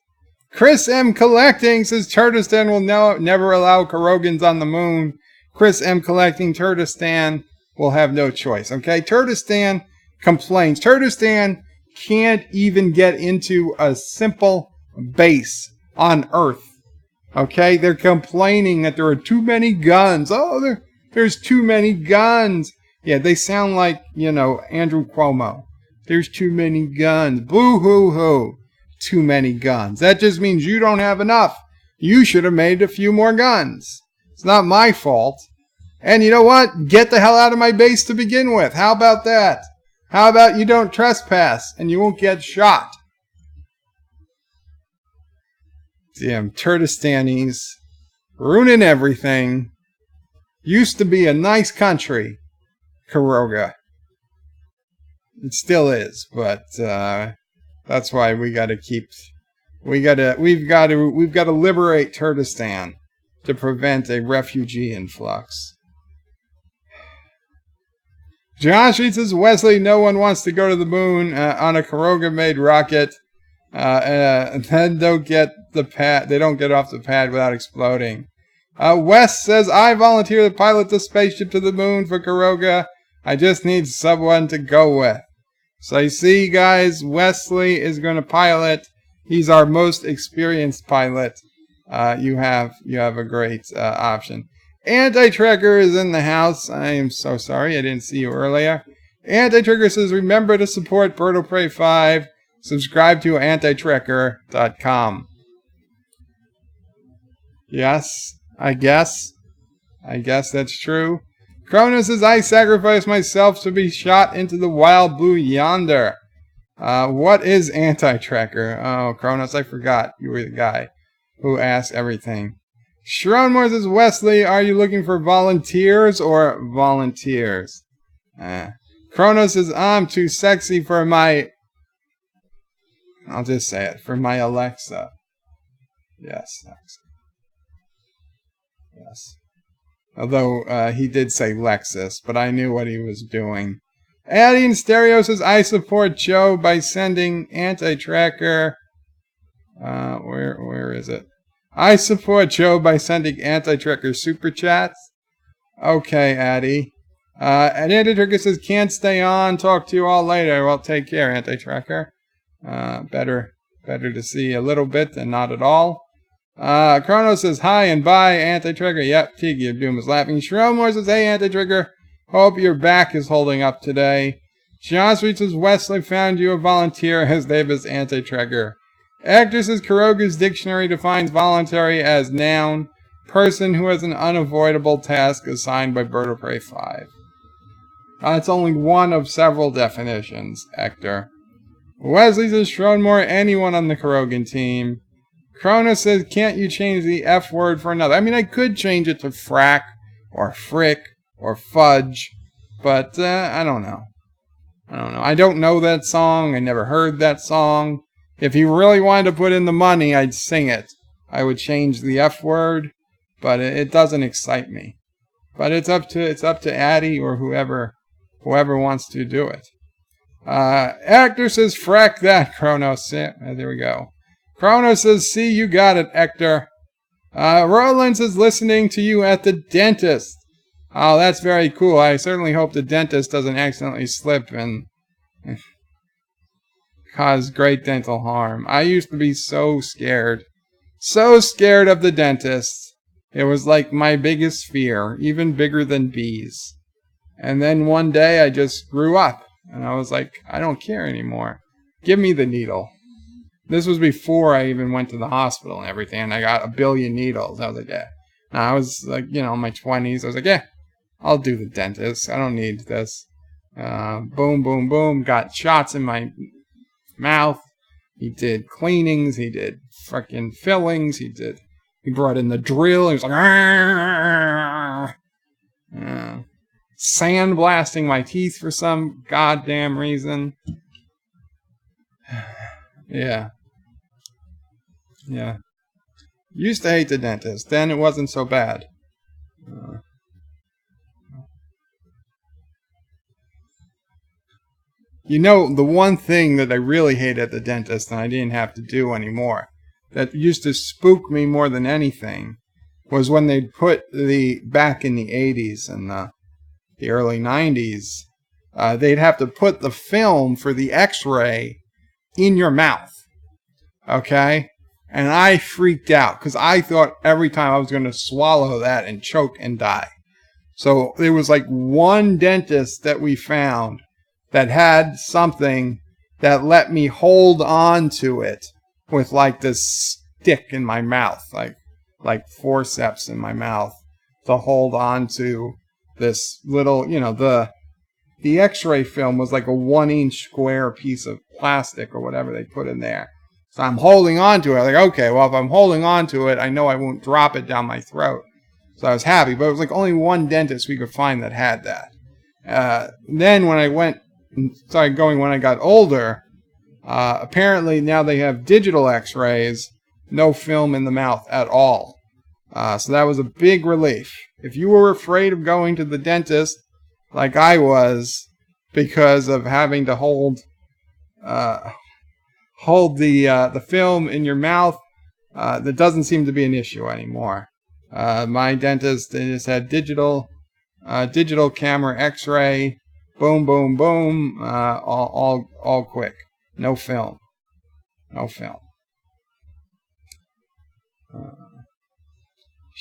Chris M. Collecting says Turtistan will never allow Kurogans on the moon. Chris M. Collecting, Turtistan will have no choice. Okay, Turtistan complains. Turtistan can't even get into a simple base on Earth. Okay, they're complaining that there are too many guns. Oh, there's too many guns. Yeah, they sound like, you know, Andrew Cuomo. There's too many guns. Boo-hoo-hoo. Too many guns. That just means you don't have enough. You should have made a few more guns. It's not my fault. And you know what? Get the hell out of my base to begin with. How about that? How about you don't trespass and you won't get shot? Damn Turtistanis ruining everything. Used to be a nice country, Kuroga. It still is, but that's why we got to we've got to liberate Turtistan to prevent a refugee influx. Josh says, Wesley, no one wants to go to the moon on a Kuroga-made rocket, and then don't get the pad. They don't get off the pad without exploding. Wes says, I volunteer to pilot the spaceship to the moon for Kuroga. I just need someone to go with. So you see, guys, Wesley is going to pilot. He's our most experienced pilot. You have a great option. Anti-Tracker is in the house. I am so sorry I didn't see you earlier. Anti-Tracker says, remember to support Bird of Prey 5. Subscribe to antitracker.com. Yes, I guess that's true. Kronos says, I sacrifice myself to be shot into the wild blue yonder. What is Anti-Tracker? Oh, Kronos, I forgot. You were the guy who asked everything. Sharonmore says, Wesley, are you looking for volunteers or volunteers? Kronos says, I'm too sexy for my... I'll just say it. For my Alexa. Yes, sexy. Yes. Although he did say Lexus, but I knew what he was doing. Addy in Stereo says, I support Joe by sending Anti-Tracker. Where is it? I support Joe by sending Anti-Tracker super chats. Okay, Addy. And Anti-Tracker says, can't stay on. Talk to you all later. Well, take care, Anti-Tracker. Better to see a little bit than not at all. Kronos says, hi and bye, Anti-Tracker. Yep, Tiki of Doom is laughing. Shromore says, hey, Anti-Tracker. Hope your back is holding up today. John Street says, Wesley found you a volunteer. His name is Anti-Tracker. Actor says, Kuroga's dictionary defines voluntary as noun, person who has an unavoidable task assigned by Bird of Prey 5. It's only one of several definitions, Hector. Wesley says, Schroen more anyone on the Kurogan team. Cronus says, can't you change the F word for another? I mean, I could change it to frack, or frick, or fudge, but I don't know. I don't know that song. I never heard that song. If he really wanted to put in the money, I'd sing it. I would change the F word, but it doesn't excite me. But it's up to Addy or whoever wants to do it. Hector says, frack that, Kronos. Yeah, there we go. Kronos says, see, you got it, Hector. Roland says, listening to you at the dentist. Oh, that's very cool. I certainly hope the dentist doesn't accidentally slip and cause great dental harm. I used to be so scared. So scared of the dentist. It was like my biggest fear, even bigger than bees. And then one day I just grew up. And I was like, I don't care anymore. Give me the needle. This was before I even went to the hospital and everything. And I got 1 billion needles. I was like, yeah. And I was like, in my 20s. I was like, yeah, I'll do the dentist. I don't need this. Boom, boom, boom. Got shots in my mouth. He did cleanings. He did fucking fillings. He brought in the drill. He was like, sandblasting my teeth for some goddamn reason. Yeah. Used to hate the dentist. Then it wasn't so bad. The one thing that I really hate at the dentist and I didn't have to do anymore, that used to spook me more than anything, was when they'd put back in the 80s and the early 90s, they'd have to put the film for the x-ray in your mouth. Okay? And I freaked out because I thought every time I was going to swallow that and choke and die. So there was like one dentist that we found that had something that let me hold on to it with like this stick in my mouth, like forceps in my mouth to hold on to this little, the x-ray film was like a 1-inch square piece of plastic or whatever they put in there. So I'm holding on to it. Like, okay, well, if I'm holding on to it, I know I won't drop it down my throat. So I was happy, but it was like only one dentist we could find that had that. Then when I went and started going when I got older, apparently now they have digital x-rays, no film in the mouth at all. So that was a big relief. If you were afraid of going to the dentist, like I was, because of having to hold the film in your mouth, that doesn't seem to be an issue anymore. My dentist just had digital camera x-ray, boom, boom, boom, all quick. No film.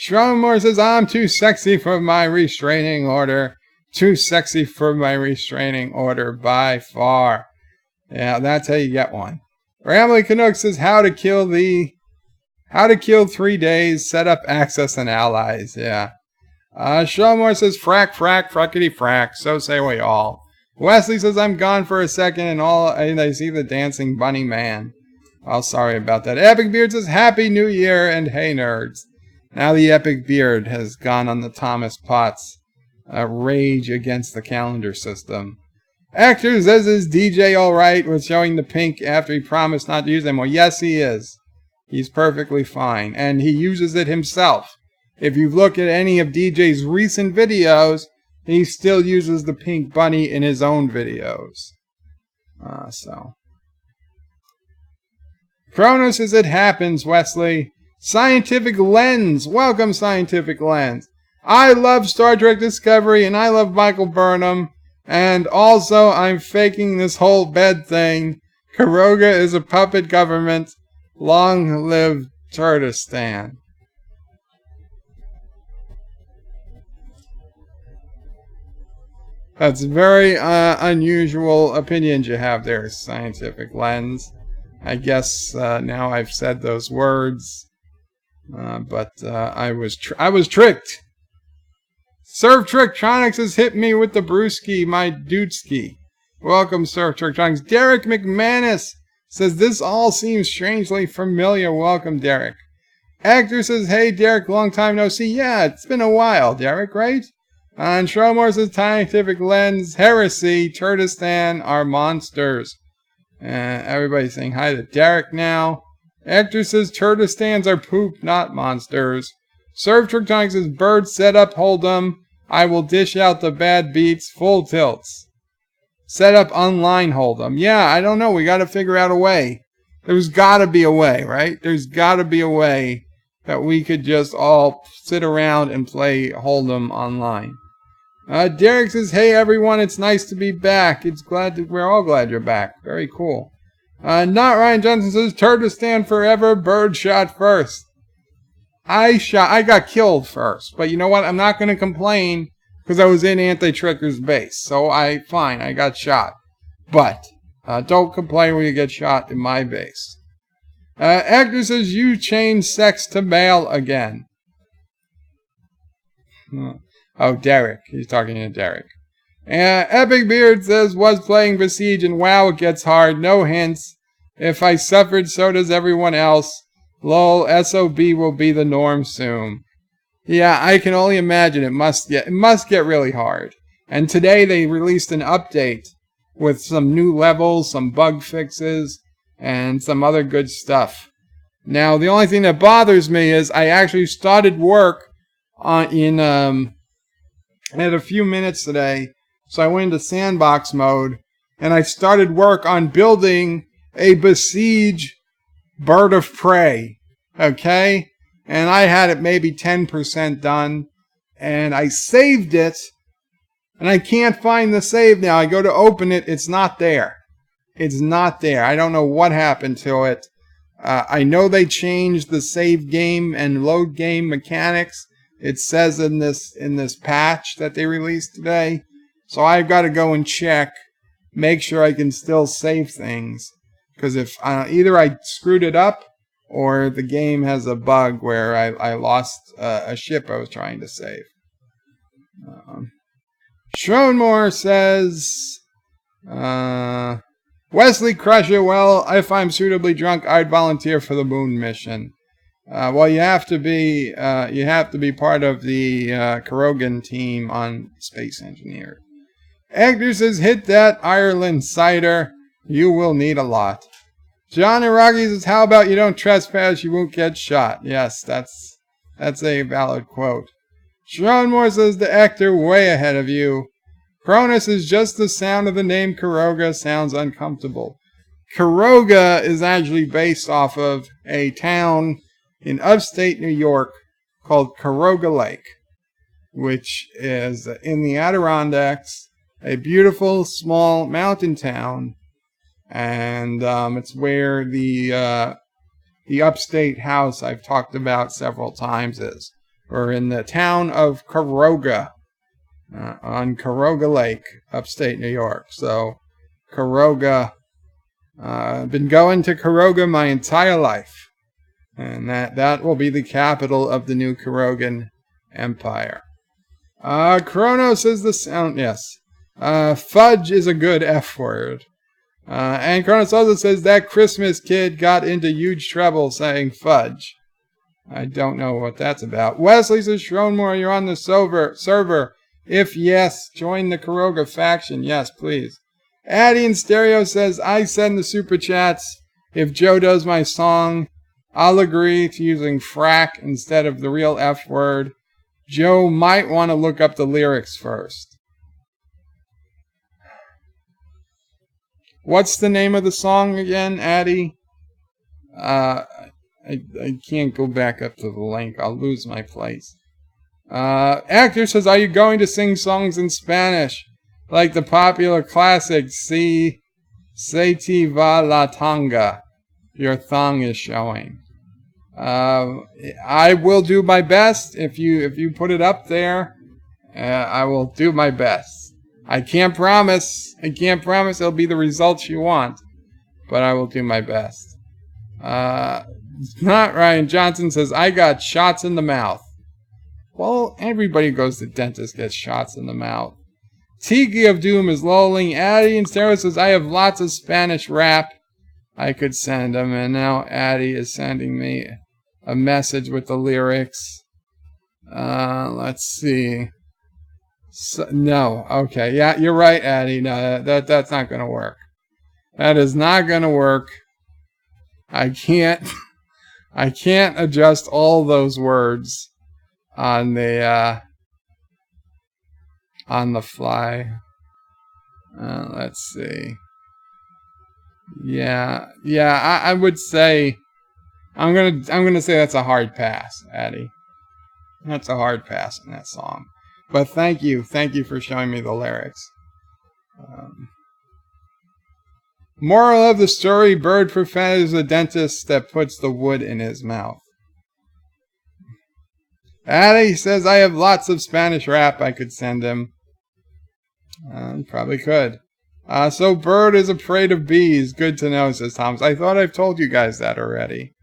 Strongmore says, I'm too sexy for my restraining order. Too sexy for my restraining order by far. Yeah, that's how you get one. Ramley Canuck says, how to kill 3 days, set up access and allies. Yeah. Shawmore says, frack, frackety frack. So say we all. Wesley says, I'm gone for a second and I see the dancing bunny man. Oh, sorry about that. Epic Beard says, Happy New Year and hey nerds. Now the Epic Beard has gone on the Thomas Potts rage against the calendar system. Actor says, is DJ alright with showing the pink after he promised not to use them? Well, yes, he is. He's perfectly fine. And he uses it himself. If you look at any of DJ's recent videos, he still uses the pink bunny in his own videos. Kronos says, it happens, Wesley. Scientific Lens. Welcome, Scientific Lens. I love Star Trek Discovery, and I love Michael Burnham. And also, I'm faking this whole bed thing. Kuroga is a puppet government. Long live Turdistan. That's very unusual opinions you have there, Scientific Lens. I guess now I've said those words. But I was tricked. Surf Trictronics has hit me with the brewski, my dudeski. Welcome, Surf Trictronics. Derek McManus says, this all seems strangely familiar. Welcome, Derek. Actor says, hey, Derek, long time no see. Yeah, it's been a while, Derek, right? And Shromore says, Scientific Lens, Heresy, Turtistan are monsters. Everybody's saying hi to Derek now. Actor says, Turtistans are poop, not monsters. Surf Trictronics says, bird set up, hold 'em. I will dish out the bad beats, full tilts. Set up online, hold 'em. Yeah, I don't know. We got to figure out a way. There's got to be a way, right? There's got to be a way that we could just all sit around and play Hold'em online. Derek says, hey everyone, it's nice to be back. We're all glad you're back. Very cool. Not Ryan Johnson says, Turtistan forever, bird shot first. I got killed first, but you know what? I'm not going to complain because I was in Anti-Tricker's base. So I got shot. But don't complain when you get shot in my base. Actor says, you changed sex to male again. Oh, Derek. He's talking to Derek. Epic Beard says, was playing Besiege, and wow, it gets hard. No hints. If I suffered, so does everyone else. Lol, SOB will be the norm soon. Yeah, I can only imagine. It must get really hard. And today they released an update with some new levels, some bug fixes, and some other good stuff. Now, the only thing that bothers me is I actually started work I had a few minutes today, so I went into sandbox mode, and I started work on building a Besiege bird of prey, okay? And I had it maybe 10% done, and I saved it, and I can't find the save now. I go to open it, it's not there. It's not there. I don't know what happened to it. I know they changed the save game and load game mechanics. It says in this patch that they released today. So I've got to go and check, make sure I can still save things. Because if either I screwed it up or the game has a bug where I lost a ship I was trying to save. Schronmore says, Wesley Crusher, well, if I'm suitably drunk, I'd volunteer for the moon mission. Well, you have to be part of the Kurogan team on Space Engineer. Actor says, hit that Ireland cider. You will need a lot. John Iraqi says, how about you don't trespass, you won't get shot. Yes, that's a valid quote. Sharon Moore says, the actor way ahead of you. Cronus is just the sound of the name Kuroga sounds uncomfortable. Kuroga is actually based off of a town in upstate New York called Kuroga Lake, which is in the Adirondacks, a beautiful small mountain town, and it's where the upstate house I've talked about several times is. We're in the town of Kuroga, on Kuroga Lake, upstate New York. So, Kuroga, I've been going to Kuroga my entire life. And that will be the capital of the new Kurogan Empire. Chronos is the sound, yes. Fudge is a good F word. And Chronos also says that Christmas kid got into huge trouble saying fudge. I don't know what that's about. Wesley says, Schronmore, you're on the server. If yes, join the Kuroga faction. Yes, please. Addy in Stereo says, I send the super chats. If Joe does my song, I'll agree to using frack instead of the real F word. Joe might want to look up the lyrics first. What's the name of the song again, Addy? I can't go back up to the link. I'll lose my place. Actor says, are you going to sing songs in Spanish? Like the popular classic, Si Se Te Va La Tanga. Your thong is showing. I will do my best. If you put it up there, I will do my best. I can't promise it'll be the results you want, but I will do my best. Not Ryan Johnson says, I got shots in the mouth. Well, everybody goes to dentist gets shots in the mouth. Tiki of Doom is lolling. Addie and Sarah says, I have lots of Spanish rap I could send him. And now Addie is sending me a message with the lyrics. Let's see. So, no. Okay. Yeah, you're right, Addie. No, that's not going to work. That is not going to work. I can't adjust all those words on the fly. Let's see. Yeah. I would say I'm gonna say that's a hard pass, Addie. That's a hard pass in that song. But thank you for showing me the lyrics. Moral of the story: Bird prefers a dentist that puts the wood in his mouth. Addie says I have lots of Spanish rap I could send him. Probably could. So Bird is afraid of bees. Good to know, says Thomas. I thought I've told you guys that already.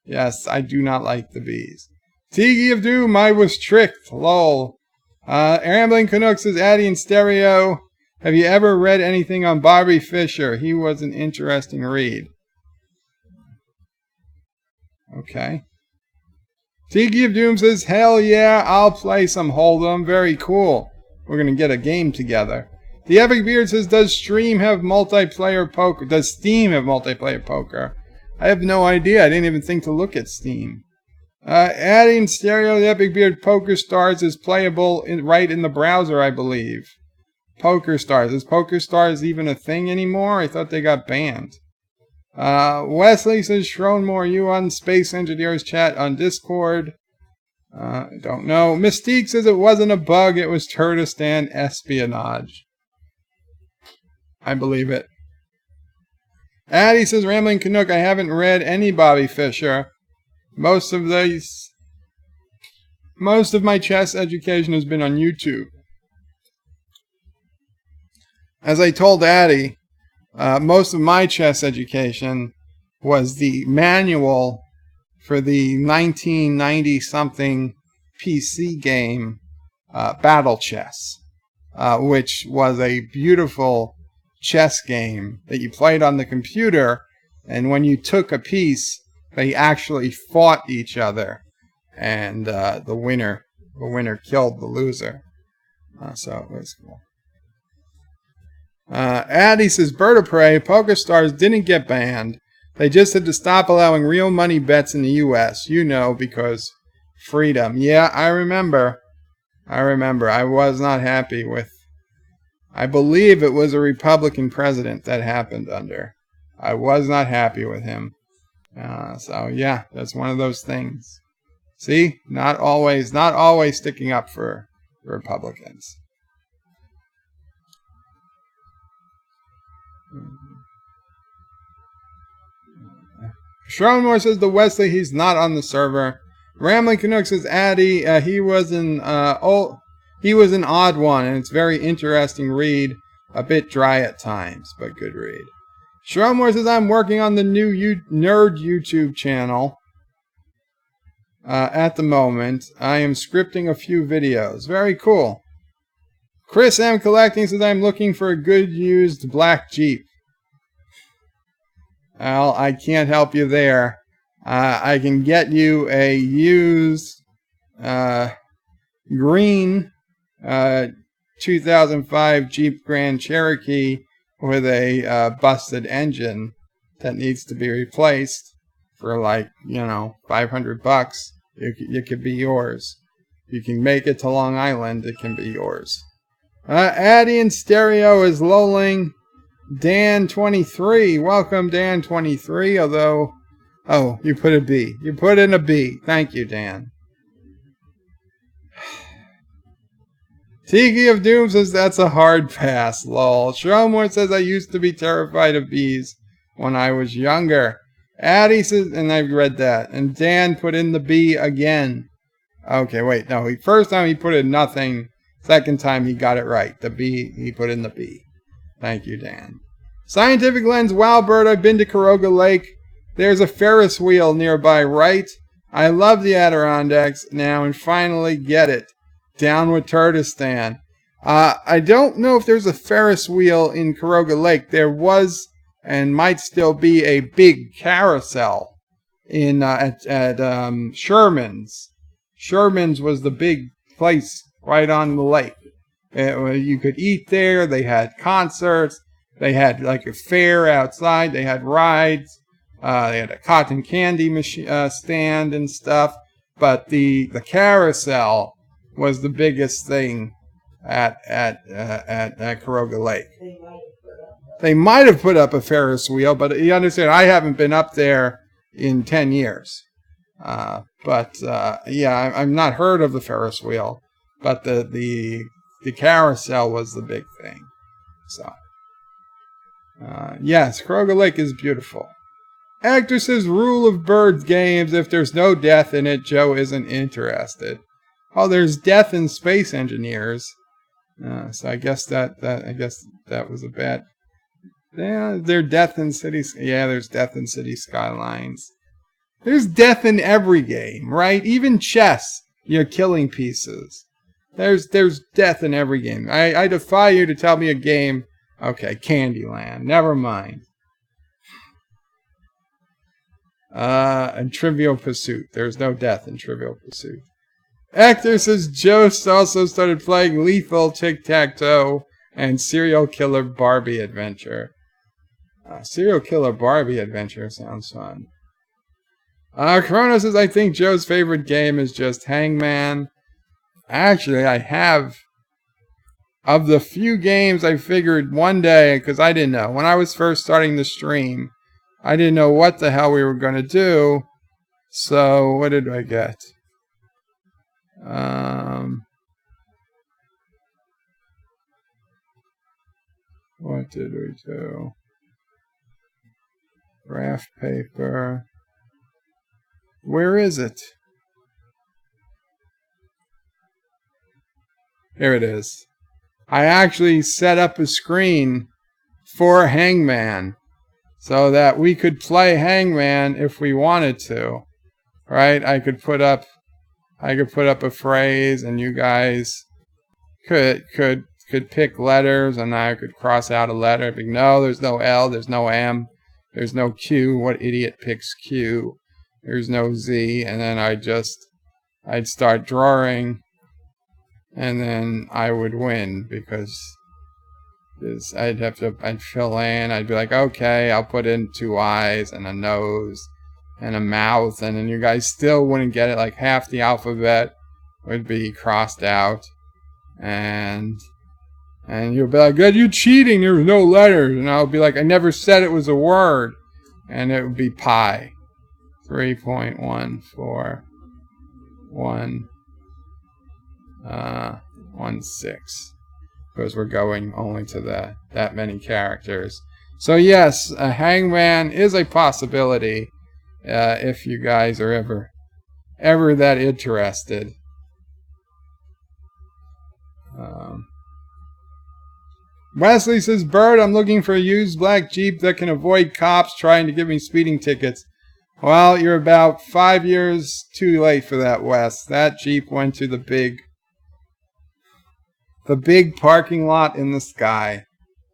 Yes, I do not like the bees. Tiki of Doom, I was tricked. Lol. Rambling Canuck says, Addie in stereo. Have you ever read anything on Bobby Fischer? He was an interesting read. Okay. Tiki of Doom says, hell yeah, I'll play some Hold'em. Very cool. We're going to get a game together. The Epic Beard says, does Steam have multiplayer poker? Does Steam have multiplayer poker? I have no idea. I didn't even think to look at Steam. Adding stereo, the Epic Beard Poker Stars is playable right in the browser, I believe. Poker Stars. Is Poker Stars even a thing anymore? I thought they got banned. Wesley says, Schronmore, you on Space Engineers chat on Discord? I don't know. Mystique says it wasn't a bug, it was Turtistan espionage. I believe it. Addie says, Rambling Canuck, I haven't read any Bobby Fischer. Most of my chess education has been on YouTube. As I told Addie, most of my chess education was the manual for the 1990-something PC game, Battle Chess, which was a beautiful chess game that you played on the computer, and when you took a piece, they actually fought each other, and the winner killed the loser. So it was cool. Addie says, Bird of Prey, Poker Stars didn't get banned. They just had to stop allowing real money bets in the U.S., because freedom. Yeah, I remember. I was not happy with, I believe it was a Republican president that happened under. I was not happy with him. So yeah, that's one of those things. See, not always sticking up for Republicans. Schronmore says to Wesley he's not on the server. Rambling Canuck says Addie, he was an odd one, and it's very interesting read. A bit dry at times, but good read. Schronmore says I'm working on the new nerd YouTube channel. At the moment, I am scripting a few videos. Very cool. Chris M. Collecting says I'm looking for a good used black Jeep. Well, I can't help you there. I can get you a used green 2005 Jeep Grand Cherokee with a busted engine that needs to be replaced for $500. It could be yours. You can make it to Long Island. It can be yours. Addie in stereo is lolling. Dan23. Welcome, Dan23. Although, you put a B. You put in a B. Thank you, Dan. Tiki of Doom says that's a hard pass, lol. Shromore says I used to be terrified of bees when I was younger. Addie says, and I've read that. And Dan put in the B again. Okay, wait, no. First time he put in nothing. Second time he got it right. The B, he put in the B. Thank you, Dan. Scientific Lens, wow, Bird, I've been to Caroga Lake. There's a Ferris wheel nearby, right? I love the Adirondacks now and finally get it. Down with Turkestan. I don't know if there's a Ferris wheel in Caroga Lake. There was and might still be a big carousel in at Sherman's. Sherman's was the big place right on the lake. You could eat there. They had concerts. They had like a fair outside. They had rides. They had a cotton candy stand and stuff. But the carousel was the biggest thing at Caroga Lake. They might have put up a Ferris wheel, but you understand, I haven't been up there in 10 years. Yeah, I've not heard of the Ferris wheel, but the carousel was the big thing. So, yes, Caroga Lake is beautiful. Actor says rule of birds games. If there's no death in it, Joe isn't interested. Oh, there's death in Space Engineers. So I guess that was a bad. Yeah, there's death in cities. Yeah, there's death in City Skylines. There's death in every game, right? Even chess, you're killing pieces. There's death in every game. I defy you to tell me a game. Okay, Candyland. Never mind. And Trivial Pursuit. There's no death in Trivial Pursuit. Actor says Joe also started playing Lethal Tic-Tac-Toe and Serial Killer Barbie Adventure. Serial Killer Barbie Adventure sounds fun. Corona says, I think Joe's favorite game is just Hangman. Actually, I have. Of the few games I figured one day, because I didn't know. When I was first starting the stream, I didn't know what the hell we were going to do. So, what did I get? What did we do? Graph paper. Where is it? Here it is. I actually set up a screen for Hangman so that we could play Hangman if we wanted to. Right? I could put up a phrase and you guys could pick letters and I could cross out a letter. But no, there's no L, there's no M, there's no Q. What idiot picks Q? There's no Z. And then I'd start drawing and then I would win because I'd fill in. I'd be like, okay, I'll put in 2 eyes and a nose and a mouth, and then you guys still wouldn't get it. Like half the alphabet would be crossed out, and you'll be like, good, you cheating, there's no letters. And I'll be like, I never said it was a word. And it would be pi. 3.14116. Because we're going only to that many characters. So yes, a Hangman is a possibility if you guys are ever that interested. Wesley says, Bird, I'm looking for a used black Jeep that can avoid cops trying to give me speeding tickets. Well, you're about 5 years too late for that, Wes. That Jeep went to the big parking lot in the sky.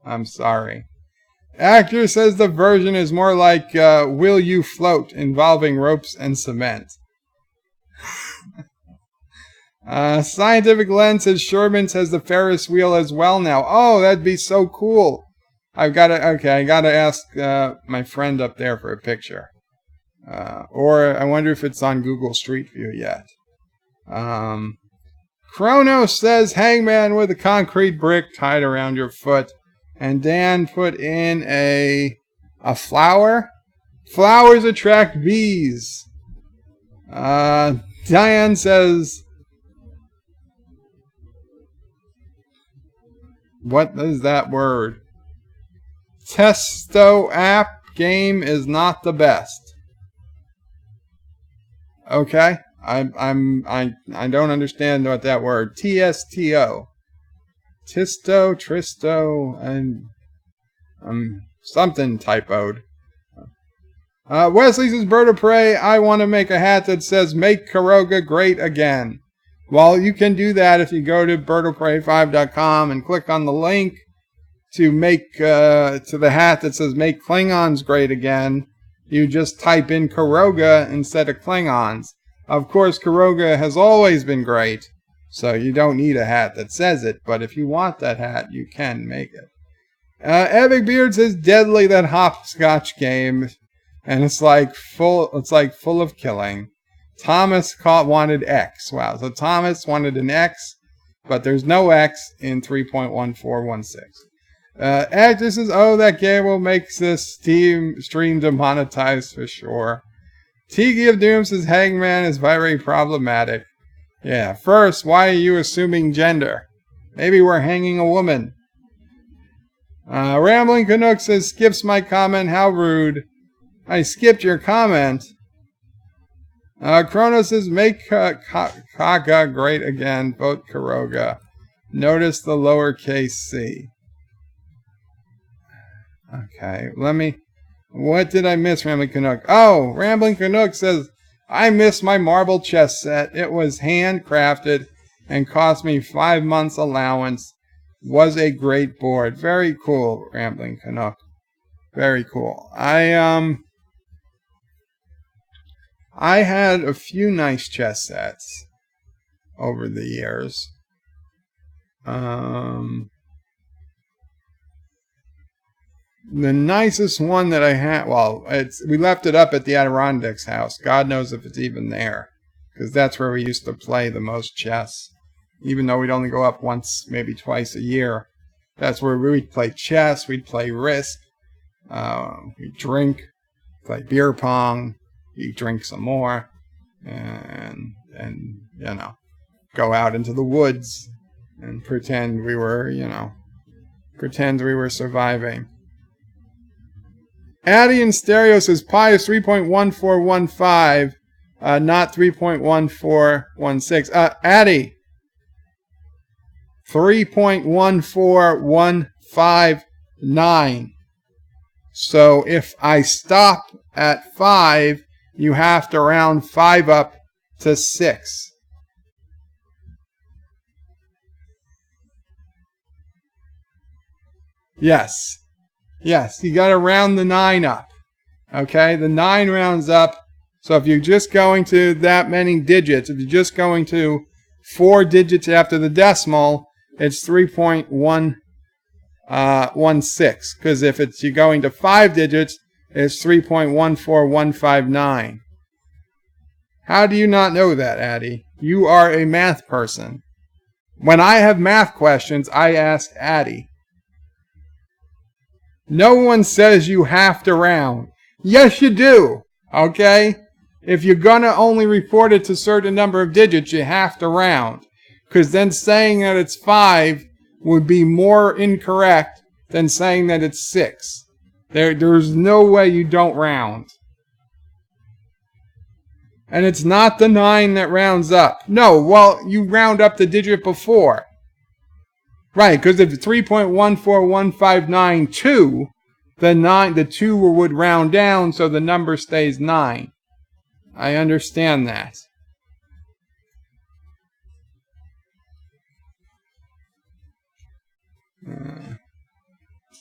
I'm sorry. Actor says the version is more like Will You Float, involving ropes and cement. Scientific Lens says Sherman's has the Ferris wheel as well now. Oh, that'd be so cool. I gotta ask my friend up there for a picture. Or I wonder if it's on Google Street View yet. Chronos says Hangman with a concrete brick tied around your foot. And Dan put in a flower. Flowers attract bees. Diane says, what is that word? Testo app game is not the best. Okay, I don't understand what that word. TSTO. Tristo, and something typoed. Wesley says, Bird of Prey, I want to make a hat that says, make Karoga great again. Well, you can do that if you go to birdofprey5.com and click on the link to make, to the hat that says, make Klingons great again. You just type in Karoga instead of Klingons. Of course, Karoga has always been great, so you don't need a hat that says it, but if you want that hat, you can make it. Epic Beard says, deadly, that hopscotch game. And it's like full of killing. Thomas wanted X. Wow. So Thomas wanted an X, but there's no X in 3.1416. Actor says, oh, that game will make this stream demonetized for sure. Tiki of Doom says, Hangman is very problematic. Yeah. First, why are you assuming gender? Maybe we're hanging a woman. Rambling Canuck says, skips my comment. How rude. I skipped your comment. Kronos says, make Kaga great again. Vote Karoga. Notice the lowercase c. Okay, what did I miss, Rambling Canuck? Oh, Rambling Canuck says, I missed my marble chess set. It was handcrafted and cost me 5 months allowance. Was a great board. Very cool, Rambling Canuck. Very cool. I had a few nice chess sets over the years. The nicest one that I had, well, we left it up at the Adirondacks house. God knows if it's even there, because that's where we used to play the most chess. Even though we'd only go up once, maybe twice a year. That's where we'd play chess, we'd play Risk, we'd drink, play beer pong. You drink some more, and you know, go out into the woods and pretend we were surviving. Addy in stereo says pi is 3.1415, not 3.1416. Addy, 3.14159. So if I stop at 5, you have to round 5 up to 6. Yes. Yes, you got to round the 9 up. Okay, the 9 rounds up. So if you're just going to that many digits, if you're just going to 4 digits after the decimal, it's 3.116. Because if you're going to 5 digits, it's 3.14159. How do you not know that, Addy? You are a math person. When I have math questions, I ask Addy. No one says you have to round. Yes, you do. Okay? If you're going to only report it to a certain number of digits, you have to round. Because then saying that it's 5 would be more incorrect than saying that it's 6. There's no way you don't round. And it's not the 9 that rounds up. No, well, you round up the digit before. Right, because if it's 3.14159, the 2 would round down, so the number stays 9. I understand that.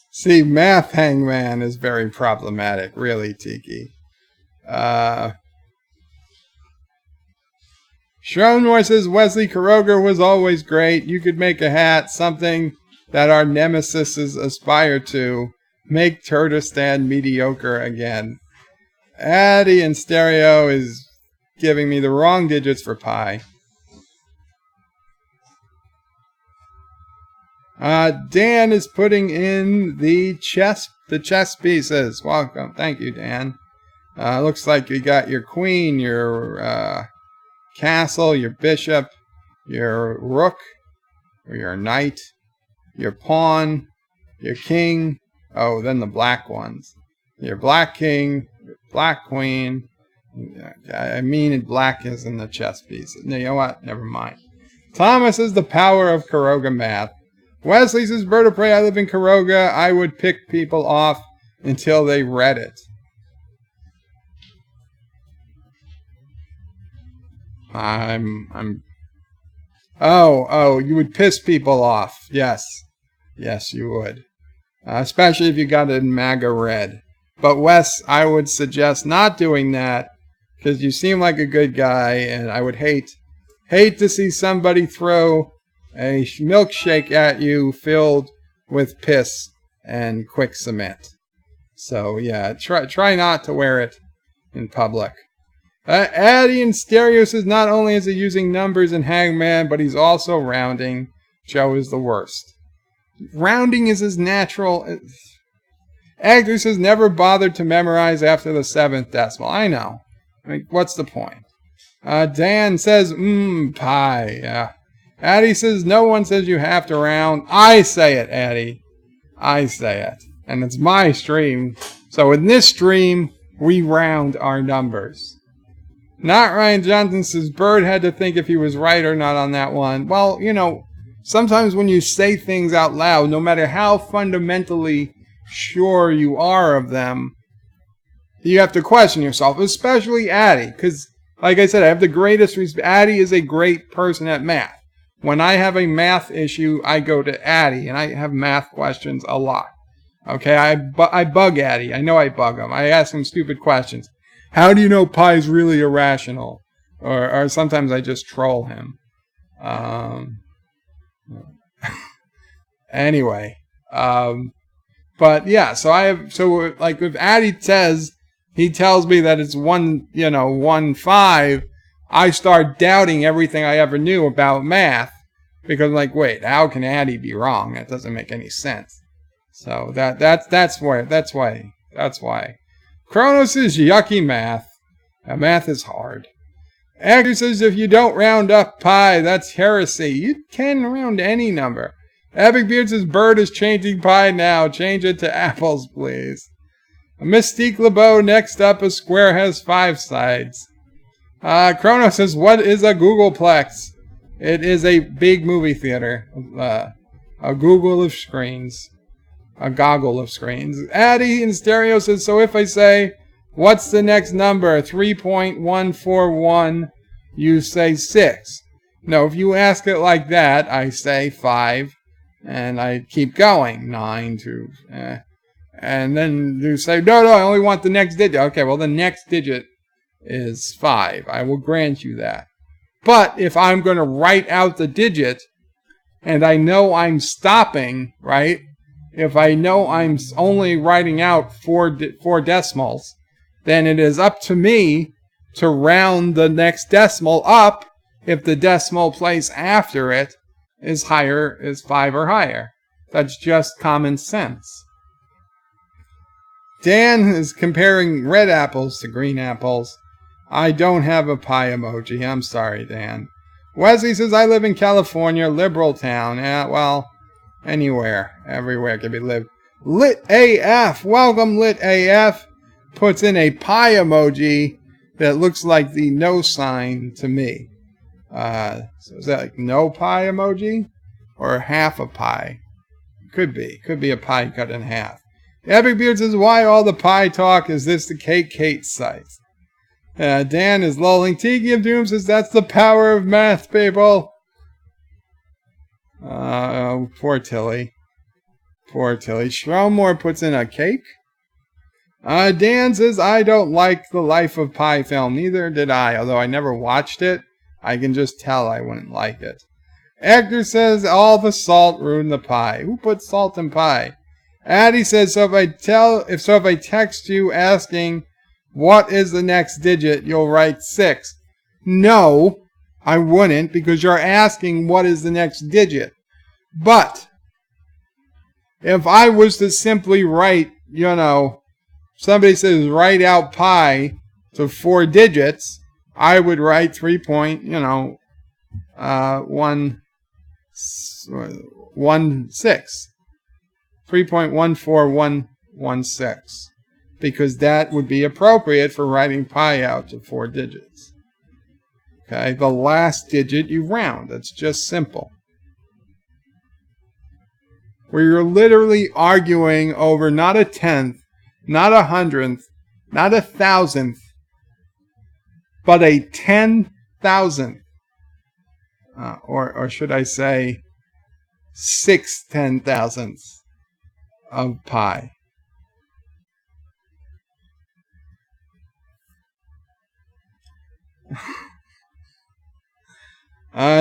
See, Math Hangman is very problematic, really, Tiki. Schronor says Wesley Karoga was always great. You could make a hat, something that our nemesises aspire to. Make Turtestan mediocre again. Addy in stereo is giving me the wrong digits for pi. Dan is putting in the chess pieces. Welcome. Thank you, Dan. Looks like you got your queen, your castle, your bishop, your rook, or your knight, your pawn, your king. Oh, then the black ones. Your black king, your black queen. I mean, black is in the chess pieces. No, you know what? Never mind. Thomas is the power of Karoga math. Wesley says, Bird of Prey, I live in Karoga. I would pick people off until they read it. Oh, you would piss people off. Yes, you would. Especially if you got it in MAGA red. But Wes, I would suggest not doing that because you seem like a good guy, and I would hate to see somebody throw a milkshake at you filled with piss and quick cement. So yeah, try not to wear it in public. Addy in stereo says not only is he using numbers in Hangman, but he's also rounding. Joe is the worst. Rounding is his natural. Actor says never bothered to memorize after the 7th decimal. I know. I mean, what's the point? Dan says, pie. Yeah. Addy says no one says you have to round. I say it, Addy. I say it. And it's my stream. So in this stream, we round our numbers. Not Ryan Johnson says Bird had to think if he was right or not on that one. Well, sometimes when you say things out loud, no matter how fundamentally sure you are of them, you have to question yourself, especially Addy. Because, like I said, I have the greatest respect. Addy is a great person at math. When I have a math issue, I go to Addy, and I have math questions a lot. Okay, I bug Addy. I know I bug him. I ask him stupid questions. How do you know pi is really irrational? Or sometimes I just troll him. Anyway. But yeah, so like if Addy says, he tells me that it's 1.5, I start doubting everything I ever knew about math. Because I'm like, wait, how can Addy be wrong? That doesn't make any sense. So that's why. Kronos is yucky math. Math is hard. Actor says if you don't round up pi, that's heresy. You can round any number. Epic Beard says Bird is changing pi now. Change it to apples, please. Mystique LeBeau, next up, a square has 5 sides. Kronos says, what is a Googleplex? It is a big movie theater. A Google of screens. A goggle of screens. Addy in stereo says, so if I say, what's the next number? 3.141, you say 6. No, if you ask it like that, I say 5, and I keep going. 9 to... and then you say, no, I only want the next digit. Okay, well, the next digit is 5. I will grant you that. But if I'm going to write out the digit, and I know I'm stopping, right? If I know I'm only writing out 4 decimals, then it is up to me to round the next decimal up if the decimal place after it is 5 or higher. That's just common sense. Dan is comparing red apples to green apples. I don't have a pie emoji. I'm sorry, Dan. Wesley says, I live in California, liberal town. Yeah, well, anywhere. Everywhere can be lived. Lit AF. Welcome, Lit AF. Puts in a pie emoji that looks like the no sign to me. So is that like no pie emoji? Or half a pie? Could be. Could be a pie cut in half. Epic Beard says, why all the pie talk? Is this the Kate site? Dan is lolling. Tiki of Doom says, that's the power of math, people. Poor Tilly. Shromore puts in a cake. Dan says, I don't like the Life of Pi film. Neither did I, although I never watched it. I can just tell I wouldn't like it. Actor says, all the salt ruined the pie. Who put salt in pie? Addy says, so if I text you asking what is the next digit, you'll write 6. No, I wouldn't, because you're asking what is the next digit. But if I was to simply write, somebody says write out pi to 4 digits, I would write 3.16. 3.14116. Because that would be appropriate for writing pi out to 4 digits. Okay, the last digit you round. That's just simple. Where you're literally arguing over not a tenth, not a hundredth, not a thousandth, but a 10 10,000th. Or should I say 6 10,000ths of pi.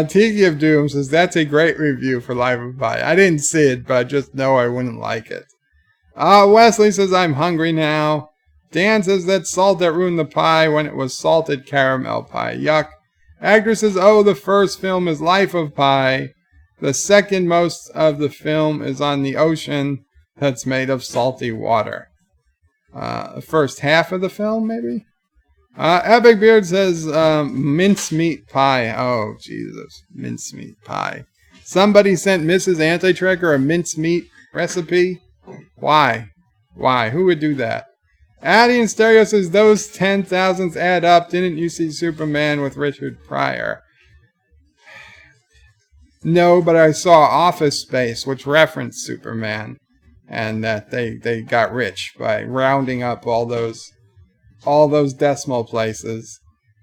Tiki of Doom says, that's a great review for Life of Pi. I didn't see it, but I just know I wouldn't like it. Wesley says, I'm hungry now. Dan says, that salt that ruined the pie when it was salted caramel pie. Yuck. Actor says, oh, the first film is Life of Pi. The second most of the film is on the ocean that's made of salty water. The first half of the film, maybe? Epic Beard says, mincemeat pie. Oh, Jesus. Mincemeat pie. Somebody sent Mrs. Anti-Trekker a mincemeat recipe? Why? Why? Who would do that? Addy in Stereo says, those 10,000s add up. Didn't you see Superman with Richard Pryor? No, but I saw Office Space, which referenced Superman. And that they got rich by rounding up all those decimal places.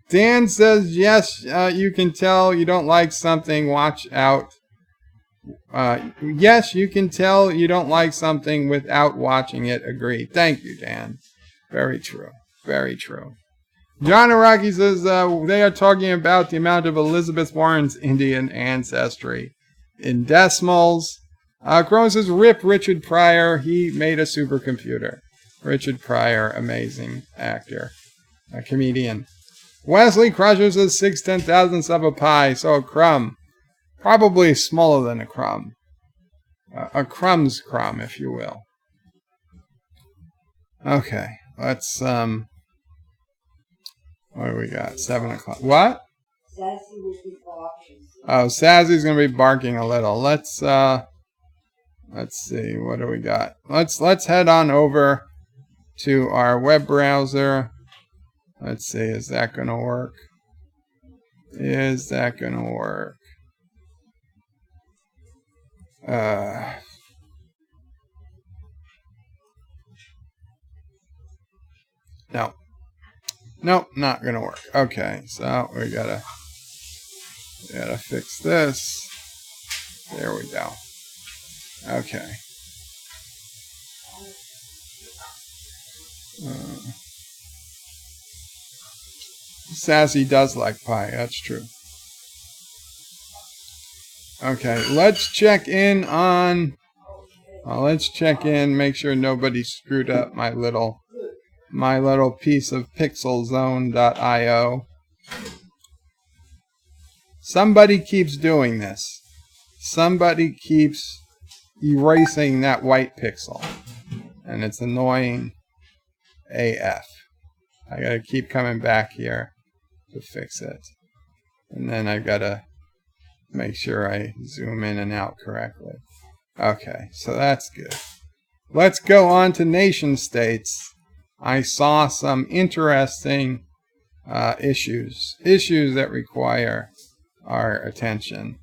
Dan says, yes, you can tell you don't like something, watch out. Yes, you can tell you don't like something without watching it. Agreed. Thank you, Dan. Very true. Very true. John Araki says, they are talking about the amount of Elizabeth Warren's Indian ancestry in decimals. Crone says, rip Richard Pryor. He made a supercomputer. Richard Pryor, amazing actor. A comedian. Wesley Crusher says 6 10,000ths of a pie, so a crumb. Probably smaller than a crumb. A crumb's crumb, if you will. Okay, let's, what do we got? 7 o'clock. What? Sassy will be barking. Oh, Sazzy's gonna be barking a little. Let's see, what do we got? Let's head on over to our web browser. Let's see, is that gonna work? Is that gonna work? No. Nope, not gonna work. Okay, so we gotta fix this. There we go. Okay. Sassy does like pie, that's true. Okay, let's check in on... make sure nobody screwed up my little piece of pixelzone.io. Somebody keeps doing this. Somebody keeps erasing that white pixel. And it's annoying AF. I gotta keep coming back here to fix it. And then I've gotta make sure I zoom in and out correctly. Okay, so that's good. Let's go on to nation states. I saw some interesting issues that require our attention.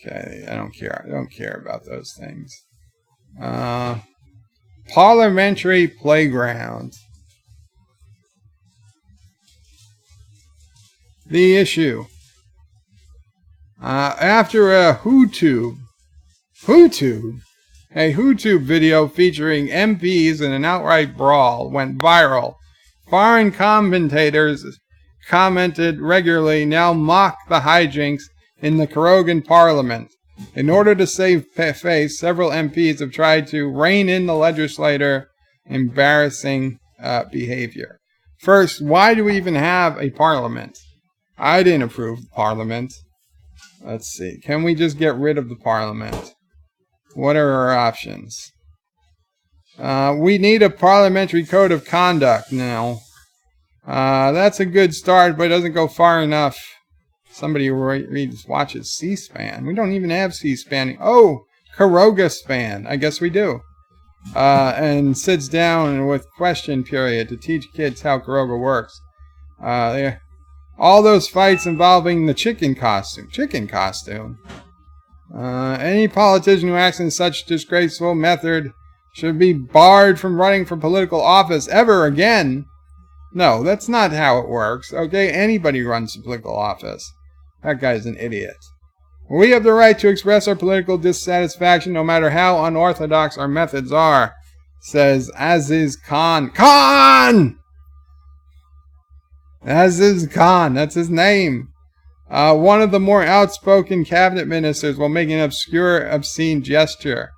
Okay, I don't care about those things. Parliamentary playground. The issue. After a YouTube video featuring MPs in an outright brawl went viral, foreign commentators commented regularly now mock the hijinks in the Carogan Parliament. In order to save face, several MPs have tried to rein in the legislator embarrassing behavior. First, why do we even have a parliament? I didn't approve the parliament. Let's see. Can we just get rid of the parliament? What are our options? We need a parliamentary code of conduct now. That's a good start, but it doesn't go far enough. Somebody watches C-SPAN. We don't even have C-SPAN. Oh, Caroga-SPAN. I guess we do. And sits down with question period to teach kids how Caroga works. All those fights involving the chicken costume. Any politician who acts in such disgraceful method should be barred from running for political office ever again. No, that's not how it works, okay? Anybody runs for political office. That guy's an idiot. We have the right to express our political dissatisfaction no matter how unorthodox our methods are, says Aziz Khan. Aziz Khan, that's his name. One of the more outspoken cabinet ministers will make an obscene gesture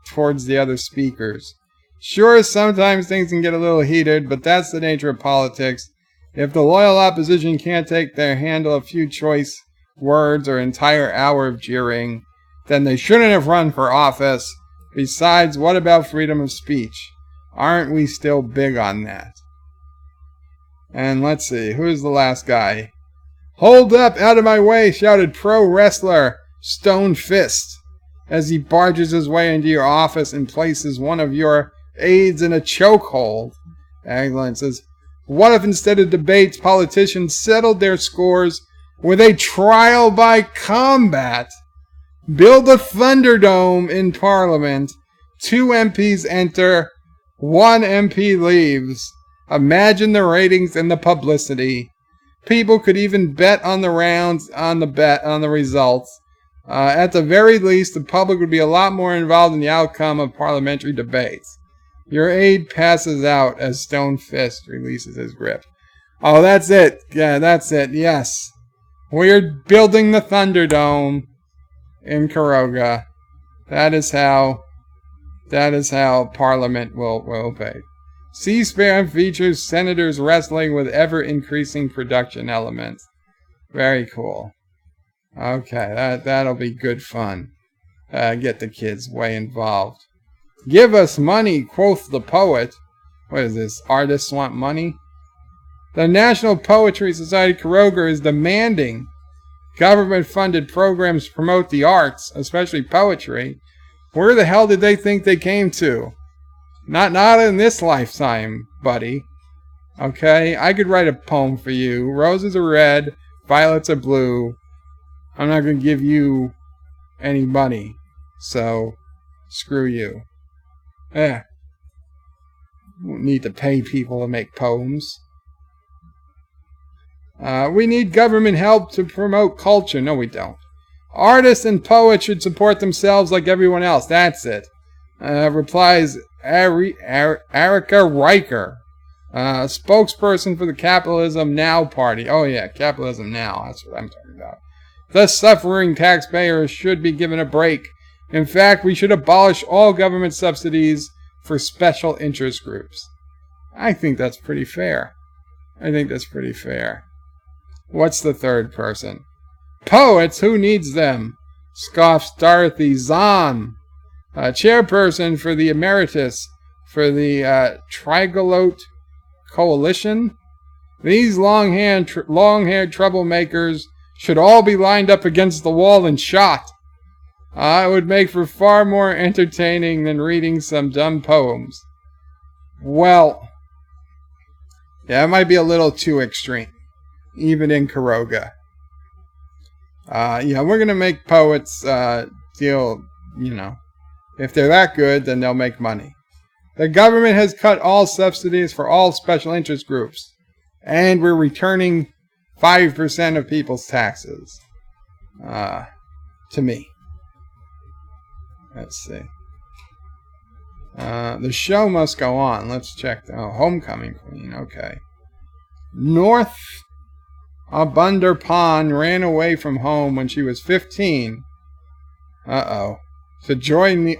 towards the other speakers. Sure, sometimes things can get a little heated, but that's the nature of politics. If the loyal opposition can't handle a few choice words or an entire hour of jeering, then they shouldn't have run for office. Besides, what about freedom of speech? Aren't we still big on that? And let's see, who's the last guy? Hold up, out of my way, shouted pro wrestler Stone Fist as he barges his way into your office and places one of your aides in a chokehold. Aglan says, what if instead of debates, politicians settled their scores with a trial by combat? Build a Thunderdome in Parliament. 2 MPs enter, 1 MP leaves. Imagine the ratings and the publicity. People could even bet on the rounds, on the results. At the very least, the public would be a lot more involved in the outcome of parliamentary debates. Your aide passes out as Stone Fist releases his grip. Oh, that's it. Yeah, that's it. Yes. We're building the Thunderdome in Karoga. That is how Parliament will obey. C-SPAN features senators wrestling with ever-increasing production elements. Very cool. Okay, that'll be good fun. Get the kids way involved. Give us money, quoth the poet. What is this? Artists want money? The National Poetry Society Karoga is demanding government-funded programs to promote the arts, especially poetry. Where the hell did they think they came to? Not in this lifetime, buddy. Okay? I could write a poem for you. Roses are red, violets are blue. I'm not going to give you any money. So, screw you. Won't need to pay people to make poems. We need government help to promote culture. No, we don't. Artists and poets should support themselves like everyone else. That's it. Replies Erica Riker, spokesperson for the Capitalism Now party. Oh yeah, Capitalism Now. That's what I'm talking about. The suffering taxpayers should be given a break. In fact, we should abolish all government subsidies for special interest groups. I think that's pretty fair. What's the third person? Poets, who needs them? Scoffs Dorothy Zahn, chairperson for the Emeritus for the Trigolote Coalition. These long-haired troublemakers should all be lined up against the wall and shot. It would make for far more entertaining than reading some dumb poems. Well, yeah, it might be a little too extreme, even in Karoga. We're going to make poets deal, if they're that good, then they'll make money. The government has cut all subsidies for all special interest groups, and we're returning 5% of people's taxes to me. Let's see. The show must go on. Let's check. Homecoming Queen. Okay. North Abunderpon ran away from home when she was 15. To join the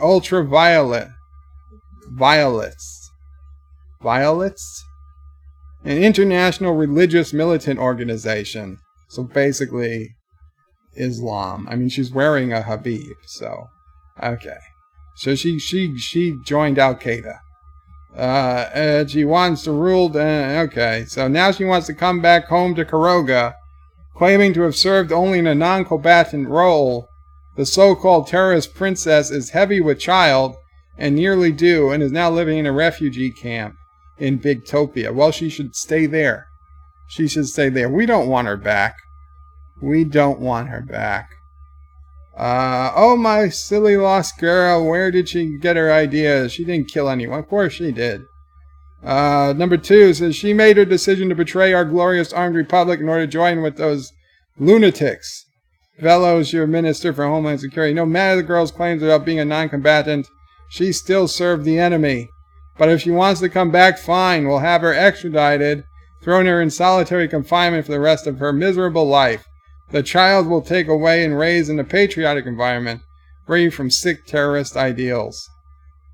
Violets? An international religious militant organization. So basically, Islam. I mean, she's wearing a habib, so... Okay. So she joined Al-Qaeda. And she wants to rule... okay. So now she wants to come back home to Karoga, claiming to have served only in a non-combatant role. The so-called terrorist princess is heavy with child and nearly due and is now living in a refugee camp in Bigtopia. Well, she should stay there. We don't want her back. Oh, my silly lost girl. Where did she get her ideas? She didn't kill anyone. Of course she did. Number 2 says she made her decision to betray our glorious armed republic in order to join with those lunatics. Velos, your Minister for Homeland Security. No matter the girl's claims about being a non-combatant, she still served the enemy. But if she wants to come back, fine. We'll have her extradited, thrown her in solitary confinement for the rest of her miserable life. The child will take away and raise in a patriotic environment, free from sick terrorist ideals.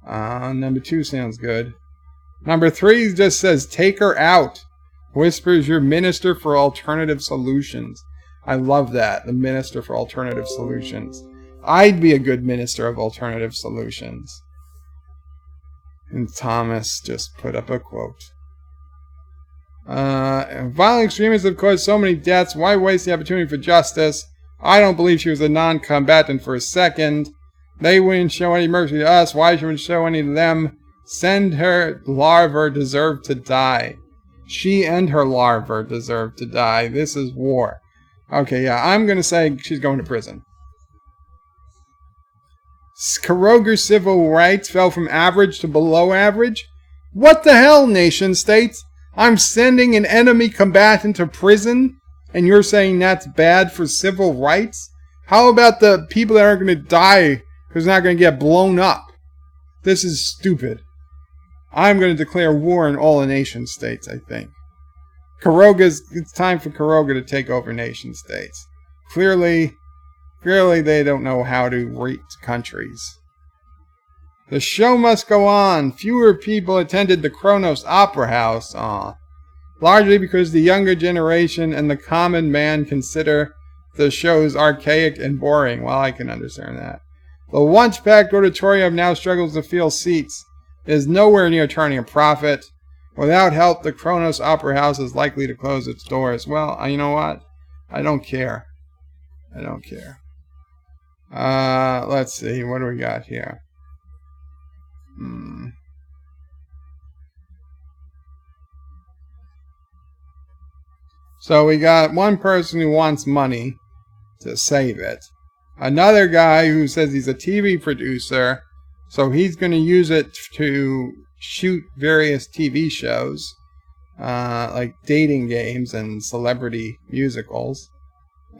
Number 2 sounds good. Number 3 just says, take her out. Whispers your Minister for Alternative Solutions. I love that, the Minister for Alternative Solutions. I'd be a good Minister of Alternative Solutions. And Thomas just put up a quote. Violent extremists have caused so many deaths. Why waste the opportunity for justice? I don't believe she was a non-combatant for a second. They wouldn't show any mercy to us. Why should we show any to them? Send her larvae deserve to die. She and her larvae deserve to die. This is war. Okay, yeah, I'm going to say she's going to prison. Karoger's civil rights fell from average to below average? What the hell, nation states? I'm sending an enemy combatant to prison, and you're saying that's bad for civil rights? How about the people that aren't going to die who's not going to get blown up? This is stupid. I'm going to declare war on all the nation states, I think. It's time for Karoga to take over nation states. Clearly they don't know how to rate countries. The show must go on. Fewer people attended the Kronos Opera House, largely because the younger generation and the common man consider the shows archaic and boring. Well, I can understand that. The once-packed auditorium now struggles to fill seats. It is nowhere near turning a profit. Without help, the Kronos Opera House is likely to close its doors. Well, you know what? I don't care. I don't care. Let's see. What do we got here? So we got one person who wants money to save it. Another guy who says he's a TV producer, so he's going to use it to shoot various TV shows, like dating games and celebrity musicals.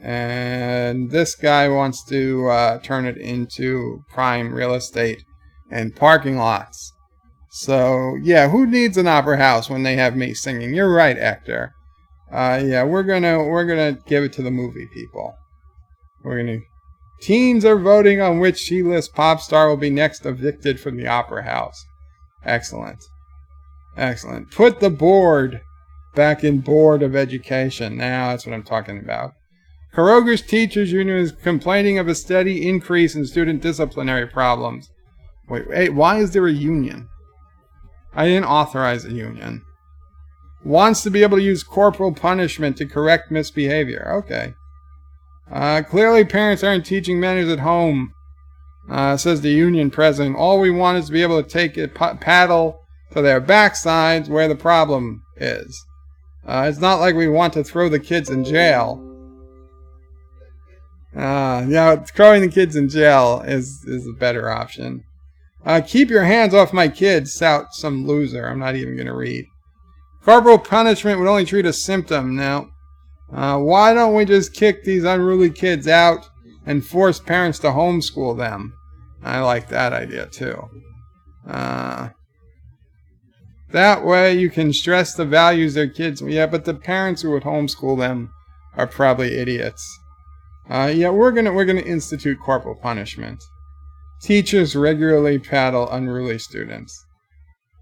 And this guy wants to turn it into prime real estate and parking lots. So, yeah, who needs an opera house when they have me singing? You're right, Hector. Yeah, we're gonna give it to the movie people. Teens are voting on which C-list pop star will be next evicted from the opera house. Excellent. Excellent. Put the board back in Board of Education. Now that's what I'm talking about. Karoger's Teachers Union is complaining of a steady increase in student disciplinary problems. Wait, why is there a union? I didn't authorize a union. Wants to be able to use corporal punishment to correct misbehavior. Okay. Clearly parents aren't teaching manners at home, says the union president. All we want is to be able to take a paddle to their backsides where the problem is. It's not like we want to throw the kids in jail. Yeah, throwing the kids in jail is a better option. Keep your hands off my kids, shout some loser. I'm not even going to read. Corporal punishment would only treat a symptom. Now, why don't we just kick these unruly kids out and force parents to homeschool them? I like that idea too. That way you can stress the values their kids. Yeah, but the parents who would homeschool them are probably idiots. Yeah, we're gonna institute corporal punishment. Teachers regularly paddle unruly students.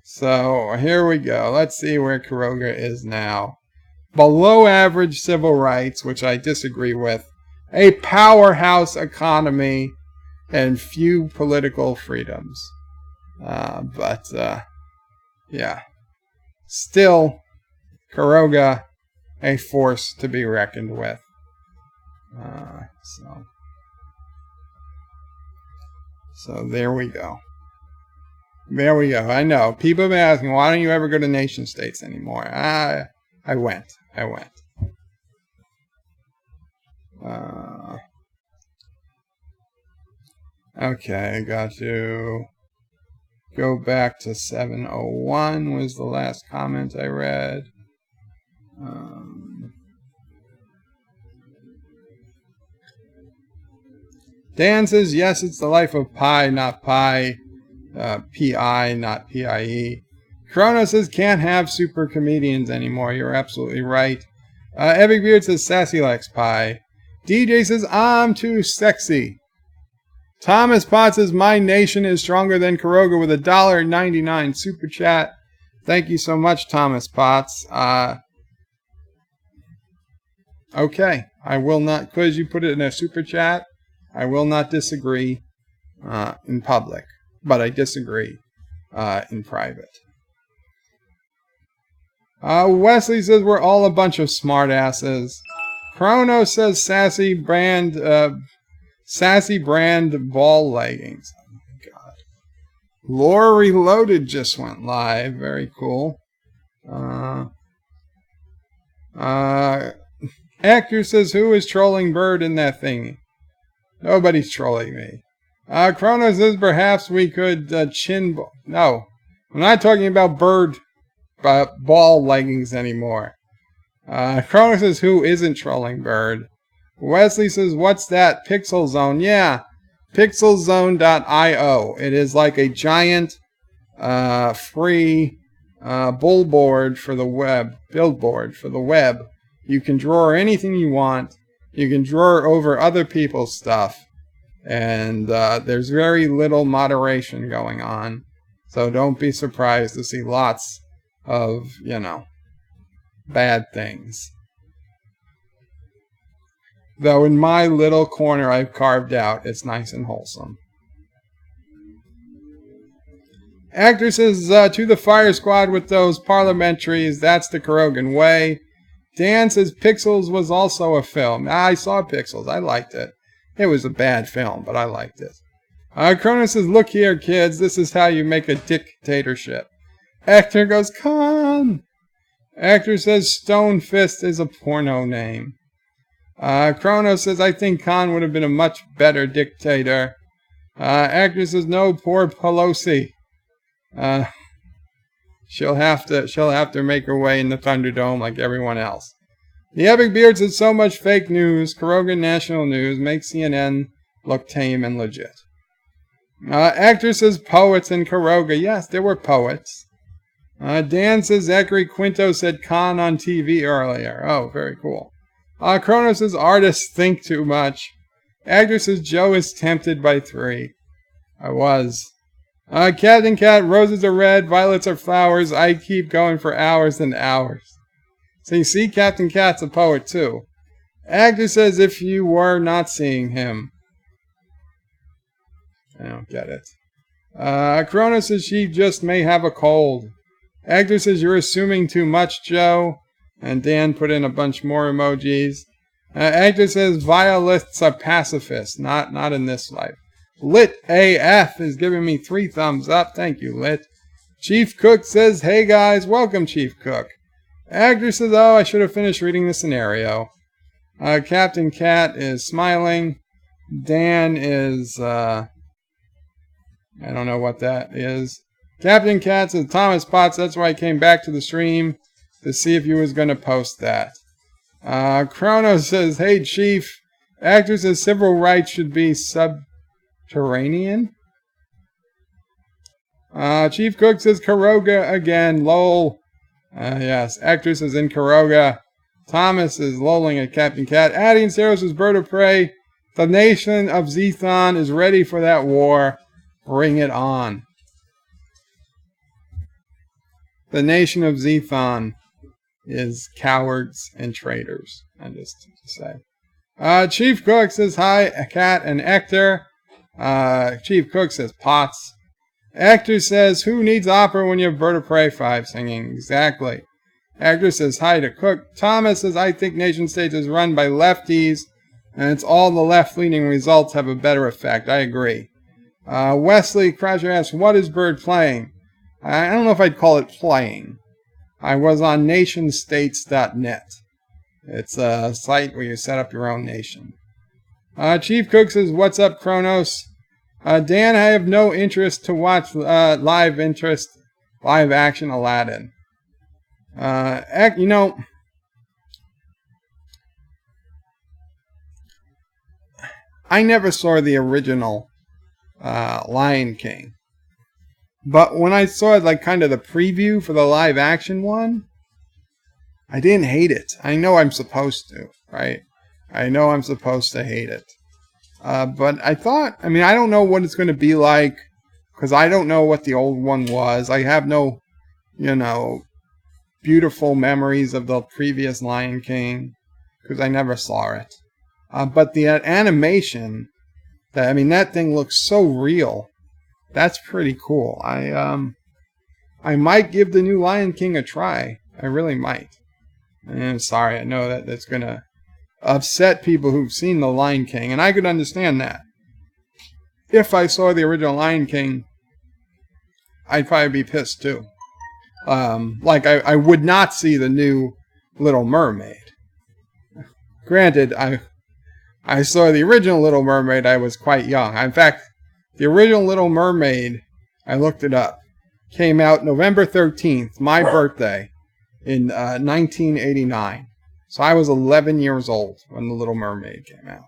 So here we go. Let's see where Karoga is now. Below average civil rights, which I disagree with. A powerhouse economy and few political freedoms. Yeah. Still, Karoga, a force to be reckoned with. So there we go. There we go. I know. People have been asking, why don't you ever go to nation states anymore? I went. Okay, I got to go back to 701 was the last comment I read. Dan says, yes, it's the life of Pi, not Pi. P-I, not P-I-E. Chrono says, can't have super comedians anymore. You're absolutely right. Epic Beard says, Sassy likes Pi. DJ says, I'm too sexy. Thomas Potts says, my nation is stronger than Kuroga with $1.99 super chat. Thank you so much, Thomas Potts. Okay, I will not, because you put it in a super chat, I will not disagree in public, but I disagree in private. Wesley says, we're all a bunch of smartasses. Chrono says, sassy brand ball leggings. Oh my god. Lore Reloaded just went live. Very cool. Actor says, who is trolling Bird in that thing? Nobody's trolling me. Chrono says, perhaps we could no, I'm not talking about Bird ball leggings anymore. Chrono says, who isn't trolling Bird? Wesley says, what's that? Pixel Zone. Yeah, pixelzone.io. It is like a giant free billboard for the web. You can draw anything you want. You can draw over other people's stuff. And there's very little moderation going on. So don't be surprised to see lots of, bad things. Though in my little corner I've carved out, it's nice and wholesome. Actor says, to the fire squad with those parliamentaries, that's the Kurogan way. Dan says, Pixels was also a film. I saw Pixels, I liked it. It was a bad film, but I liked it. Chrono says, look here, kids, this is how you make a dictatorship. Actor goes, Khan! Actor says, Stone Fist is a porno name. Chrono says, I think Khan would have been a much better dictator. Actor says, no, poor Pelosi. She'll have to make her way in the Thunderdome like everyone else. The Epic Beard says, so much fake news. Kuroga National News makes CNN look tame and legit. Actor says, poets in Kuroga. Yes, there were poets. Dan says, Zachary Quinto said Khan on TV earlier. Oh, very cool. Chrono says, artists think too much. Actor says, Joe is tempted by 3. I was. Captain Cat, roses are red, violets are flowers. I keep going for hours and hours. So you see, Captain Cat's a poet too. Actor says, if you were not seeing him. I don't get it. Chrono says, she just may have a cold. Actor says, you're assuming too much, Joe. And Dan put in a bunch more emojis. Actor says, violets are pacifists, not in this life. Lit AF is giving me 3 thumbs up. Thank you, Lit. Chief Cook says, hey guys, welcome, Chief Cook. Actor says, oh, I should have finished reading the scenario. Captain Cat is smiling. Dan is, I don't know what that is. Captain Cat says, Thomas Potts, that's why I came back to the stream to see if you was going to post that. Chrono says, hey, Chief. Actor says civil rights should be subterranean. Chief Cook says, Kuroga again, lol. Yes, Actor says in Kuroga. Thomas is lolling at Captain Cat. Addy and Sarah says, bird of prey. The nation of Zethon is ready for that war. Bring it on. The nation of Zethon is cowards and traitors. I'm just to say. Chief Cook says hi, Cat and Hector. Chief Cook says Potts. Hector says, who needs opera when you have Bird of Prey 5 singing? Exactly. Hector says hi to Cook. Thomas says, I think nation states is run by lefties, and it's all the left-leaning results have a better effect. I agree. Wesley Crasher asks, what is Bird playing? I don't know if I'd call it playing. I was on nationstates.net. It's a site where you set up your own nation. Chief Cook says, what's up, Kronos? Dan, I have no interest to watch live action Aladdin. You know, I never saw the original Lion King. But when I saw like kind of the preview for the live action one, I didn't hate it. I know I'm supposed to, right? I know I'm supposed to hate it. But I thought, I mean, I don't know what it's going to be like because I don't know what the old one was. I have no, beautiful memories of the previous Lion King because I never saw it. But the animation, that thing looks so real. That's pretty cool. I might give the new Lion King a try. I really might. And I'm sorry, I know that's going to upset people who've seen the Lion King, and I could understand that. If I saw the original Lion King, I'd probably be pissed too. I would not see the new Little Mermaid. Granted, I saw the original Little Mermaid, I was quite young. In fact, the original Little Mermaid, I looked it up, came out November 13th, my birthday, in 1989. So I was 11 years old when The Little Mermaid came out.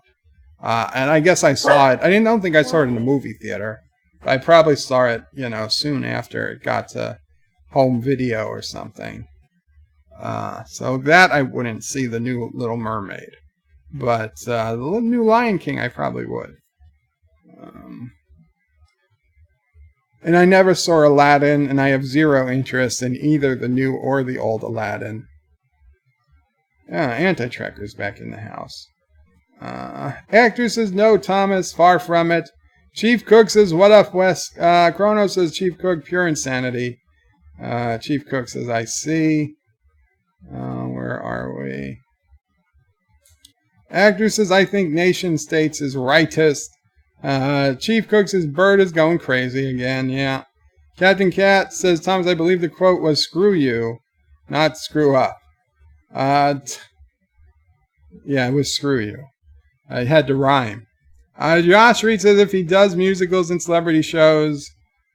And I guess I saw it. I don't think I saw it in the movie theater. But I probably saw it, soon after it got to home video or something. So that I wouldn't see the new Little Mermaid. But the new Lion King, I probably would. And I never saw Aladdin, and I have zero interest in either the new or the old Aladdin. Yeah, Anti-Trekker's back in the house. Actor says, no, Thomas, far from it. Chief Cook says, what up, Wes? Chrono says, Chief Cook, pure insanity. Chief Cook says, I see. Where are we? Actor says, I think nation states is rightist. Chief Cook says, Bird is going crazy again, yeah. Captain Cat says, Thomas, I believe the quote was, screw you, not screw up. Yeah, it was screw you. I had to rhyme. Josh Reed says, if he does musicals and celebrity shows,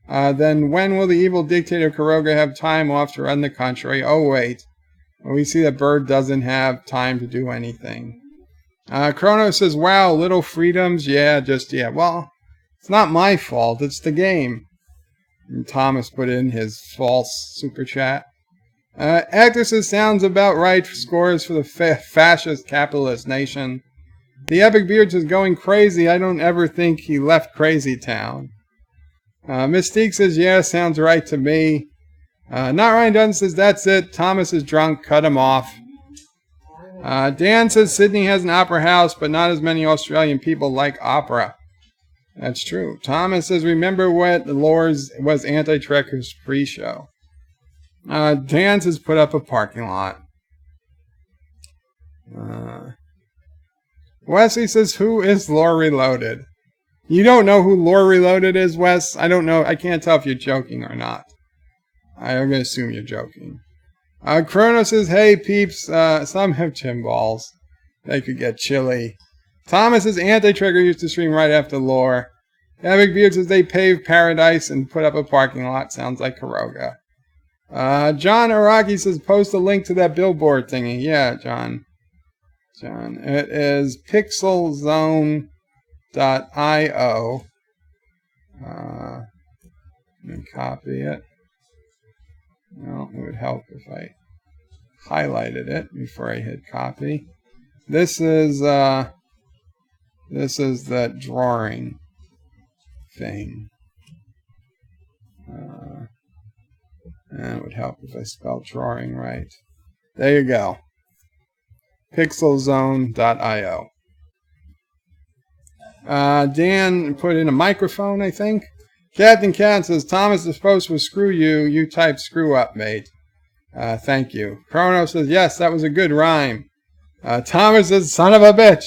then when will the evil dictator Kuroga have time off to run the country? Oh, wait. We see that Bird doesn't have time to do anything. Chrono says, wow, little freedoms. Yeah. Well, it's not my fault. It's the game. And Thomas put in his false super chat. Actor says, sounds about right. Scores for the fascist capitalist nation. The Epic Beard is going crazy. I don't ever think he left Crazy Town. Mystique says, yeah, sounds right to me. Not Ryan Dunn says, that's it. Thomas is drunk. Cut him off. Dan says, Sydney has an opera house, but not as many Australian people like opera. That's true. Thomas says, remember what the Lores was Anti-Trekker's pre-show. Dan says, put up a parking lot. Wesley says, who is Lore Reloaded? You don't know who Lore Reloaded is, Wes? I don't know. I can't tell if you're joking or not. I'm going to assume you're joking. Chrono says, hey, peeps, some have chin balls. They could get chilly. Thomas says, Anti-Trekker used to stream right after Lore. Epic Beard says, they paved paradise and put up a parking lot. Sounds like Kuroga. John Araki says, post a link to that billboard thingy. Yeah, John. It is pixelzone.io. Let me copy it. Well, it would help if I highlighted it before I hit copy. This is that drawing thing. And it would help if I spelled drawing right. There you go. Pixelzone.io. Dan put in a microphone, I think. Captain Cat says, Thomas is supposed to screw you. You type screw up, mate. Thank you. Chrono says, yes, that was a good rhyme. Thomas says, son of a bitch.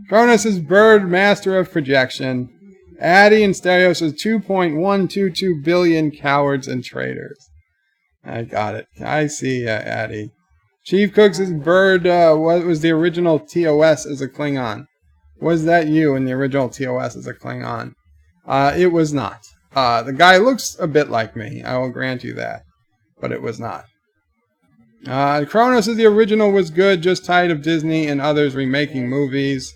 Chrono says, Bird, master of projection. Addy and Stereo says, 2.122 billion cowards and traitors. I got it. I see, Addy. Chief Cook says, Bird, what was the original TOS as a Klingon? Was that you in the original TOS as a Klingon? It was not. The guy looks a bit like me. I will grant you that. But it was not. Kronos says the original was good, just tired of Disney and others remaking movies.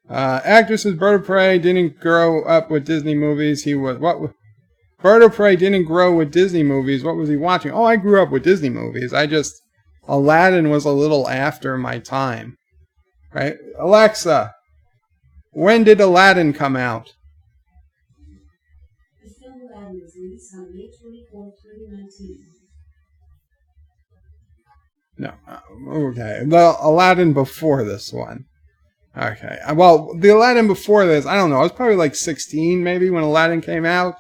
Actress says Bird of Prey didn't grow up with Disney movies. Bird of Prey didn't grow with Disney movies. What was he watching? Oh, I grew up with Disney movies. Aladdin was a little after my time. Right? Alexa, when did Aladdin come out? The film Aladdin was released on May 24, 2019. No. Okay. The Aladdin before this one. Okay. Well, the Aladdin before this, I don't know. I was probably like 16 maybe when Aladdin came out.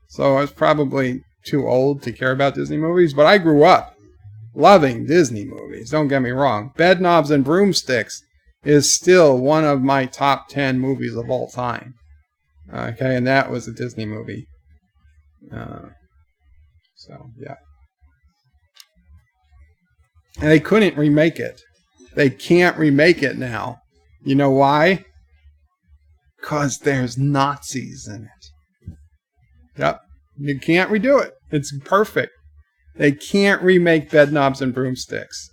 So I was probably too old to care about Disney movies. But I grew up loving Disney movies. Don't get me wrong. Bedknobs and Broomsticks is still one of my top 10 movies of all time. Okay. And that was a Disney movie. Yeah. And they couldn't remake it. They can't remake it now. You know why? Because there's Nazis in it. Yep. You can't redo it. It's perfect. They can't remake Bedknobs and Broomsticks.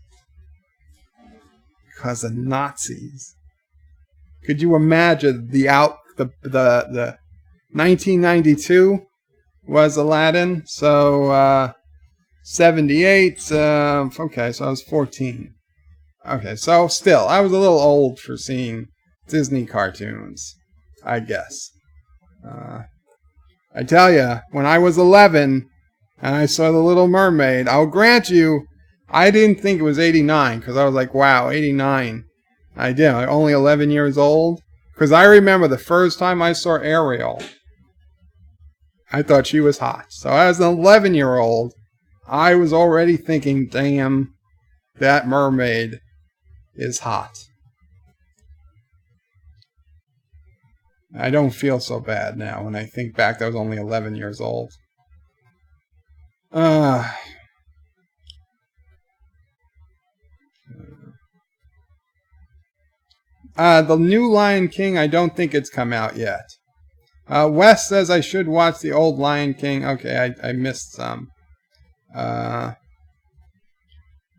Because of Nazis. Could you imagine the 1992 was Aladdin? So, 78, okay, so I was 14. Okay, so still, I was a little old for seeing Disney cartoons, I guess. I tell you, when I was 11 and I saw The Little Mermaid, I'll grant you, I didn't think it was 89, because I was like, wow, 89. I did, like only 11 years old. Because I remember the first time I saw Ariel, I thought she was hot. So as an 11-year-old, I was already thinking, damn, that mermaid is hot. I don't feel so bad now when I think back that I was only 11 years old. The new Lion King, I don't think it's come out yet. Wes says I should watch the old Lion King. Okay, I missed some.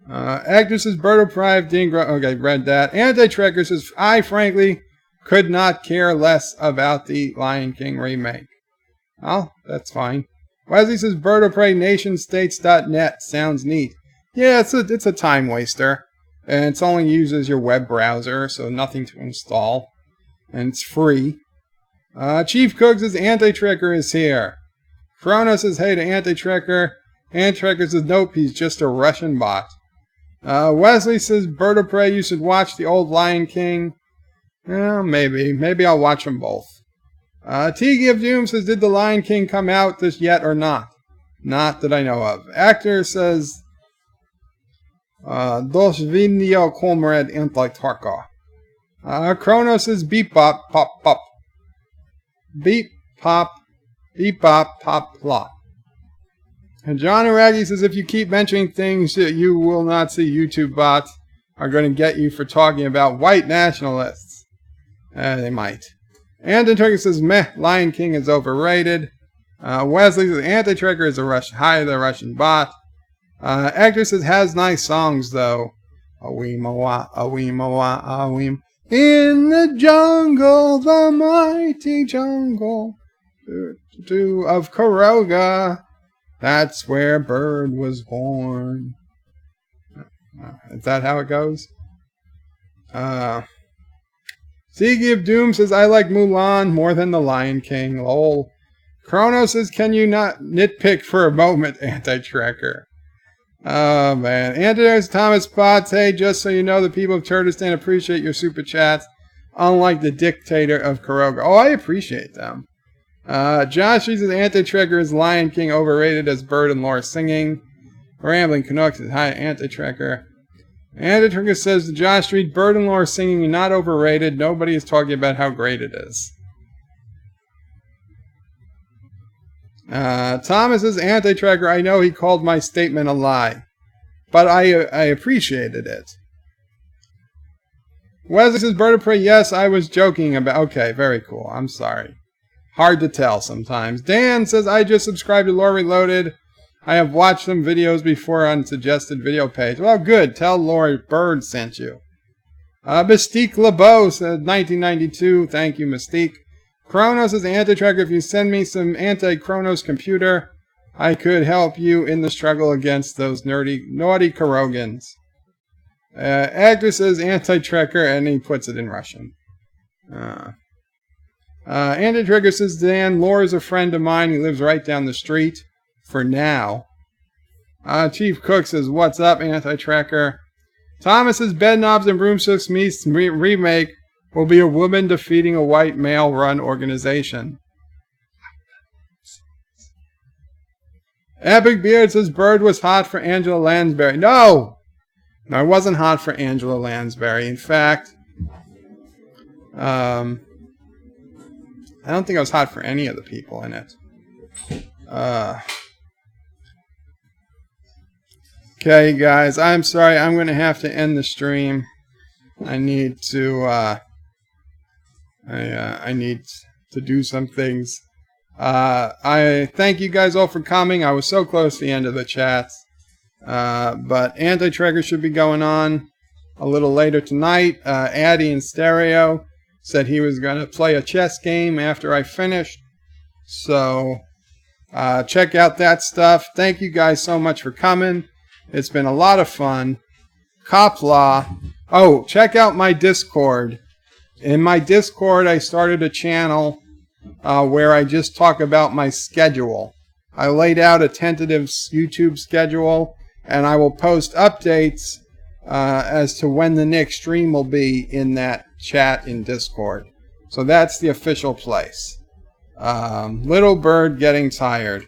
Agnes says Bird of Prey didn't grow. Okay, read that. Anti-Trekker says I frankly could not care less about the Lion King remake. Oh, that's fine. Wesley says Bird of Prey nationstates.net sounds neat. Yeah, it's a time waster, and it's only uses your web browser, so nothing to install, and it's free. Chief Cook says Anti-Trekker is here. Kronos says hey to Anti-Trekker. Anti-Trekker says nope, he's just a Russian bot. Wesley says Bird of Prey, you should watch the old Lion King. Maybe I'll watch them both. Tiki of Doom says did the Lion King come out this yet or not? Not that I know of. Actor says Dos video comrade Anti-Trekker. Kronos says beep bop pop pop. Beep pop pop plop. And John Aragi says, if you keep mentioning things that you will not see, YouTube bots are going to get you for talking about white nationalists. They might. Anti-Trekker says, meh, Lion King is overrated. Wesley says, Anti-Trekker is a Russian bot. Actor says, has nice songs, though. Aweemawa, aweemawa, aweem. In the jungle, the mighty jungle of Karoga. That's where Bird was born. Is that how it goes? Sigi of Doom says, I like Mulan more than the Lion King. Lol. Kronos says, can you not nitpick for a moment, Anti-Trekker? Oh, man. Antidotes Thomas Potts, hey, just so you know, the people of Turtlestand appreciate your super chats, unlike the dictator of Karoga. Oh, I appreciate them. Josh says Anti-Trekker is Lion King overrated as Bird and Laura singing. Rambling Canucks says hi, Anti-Trekker. Anti-Trekker says to Josh Street, Bird and Laura singing not overrated. Nobody is talking about how great it is. Thomas says Anti-Trekker, I know he called my statement a lie, but I appreciated it. Wesley says Bird of Prey, yes, I was joking about. Okay, very cool. I'm sorry. hard to tell sometimes. Dan says, I just subscribed to Lore Reloaded. I have watched some videos before on suggested video page. Well, good. Tell Lori Bird sent you. Mystique LeBeau said 1992. Thank you, Mystique. Kronos is anti-tracker. If you send me some anti-Kronos computer, I could help you in the struggle against those naughty Kurogans. Actor says anti-tracker, and he puts it in Russian. Anti-tracker says, Dan, Lore is a friend of mine. He lives right down the street for now. Chief Cook says, what's up, anti-tracker? Thomas says, Bed Knobs and Broomsticks meets remake will be a woman defeating a white male-run organization. Epic Beard says, Bird was hot for Angela Lansbury. No, it wasn't hot for Angela Lansbury. In fact, I don't think I was hot for any of the people in it. Okay, guys, I'm sorry. I'm going to have to end the stream. I need to, I need to do some things. I thank you guys all for coming. I was so close to the end of the chats. But Anti-Trigger should be going on a little later tonight. Addy in Stereo said he was going to play a chess game after I finished. So, check out that stuff. Thank you guys so much for coming. It's been a lot of fun. Qapla. Oh, check out my Discord. In my Discord, I started a channel where I just talk about my schedule. I laid out a tentative YouTube schedule, and I will post updates as to when the next stream will be in that chat in Discord. So that's the official place. Little Bird getting tired.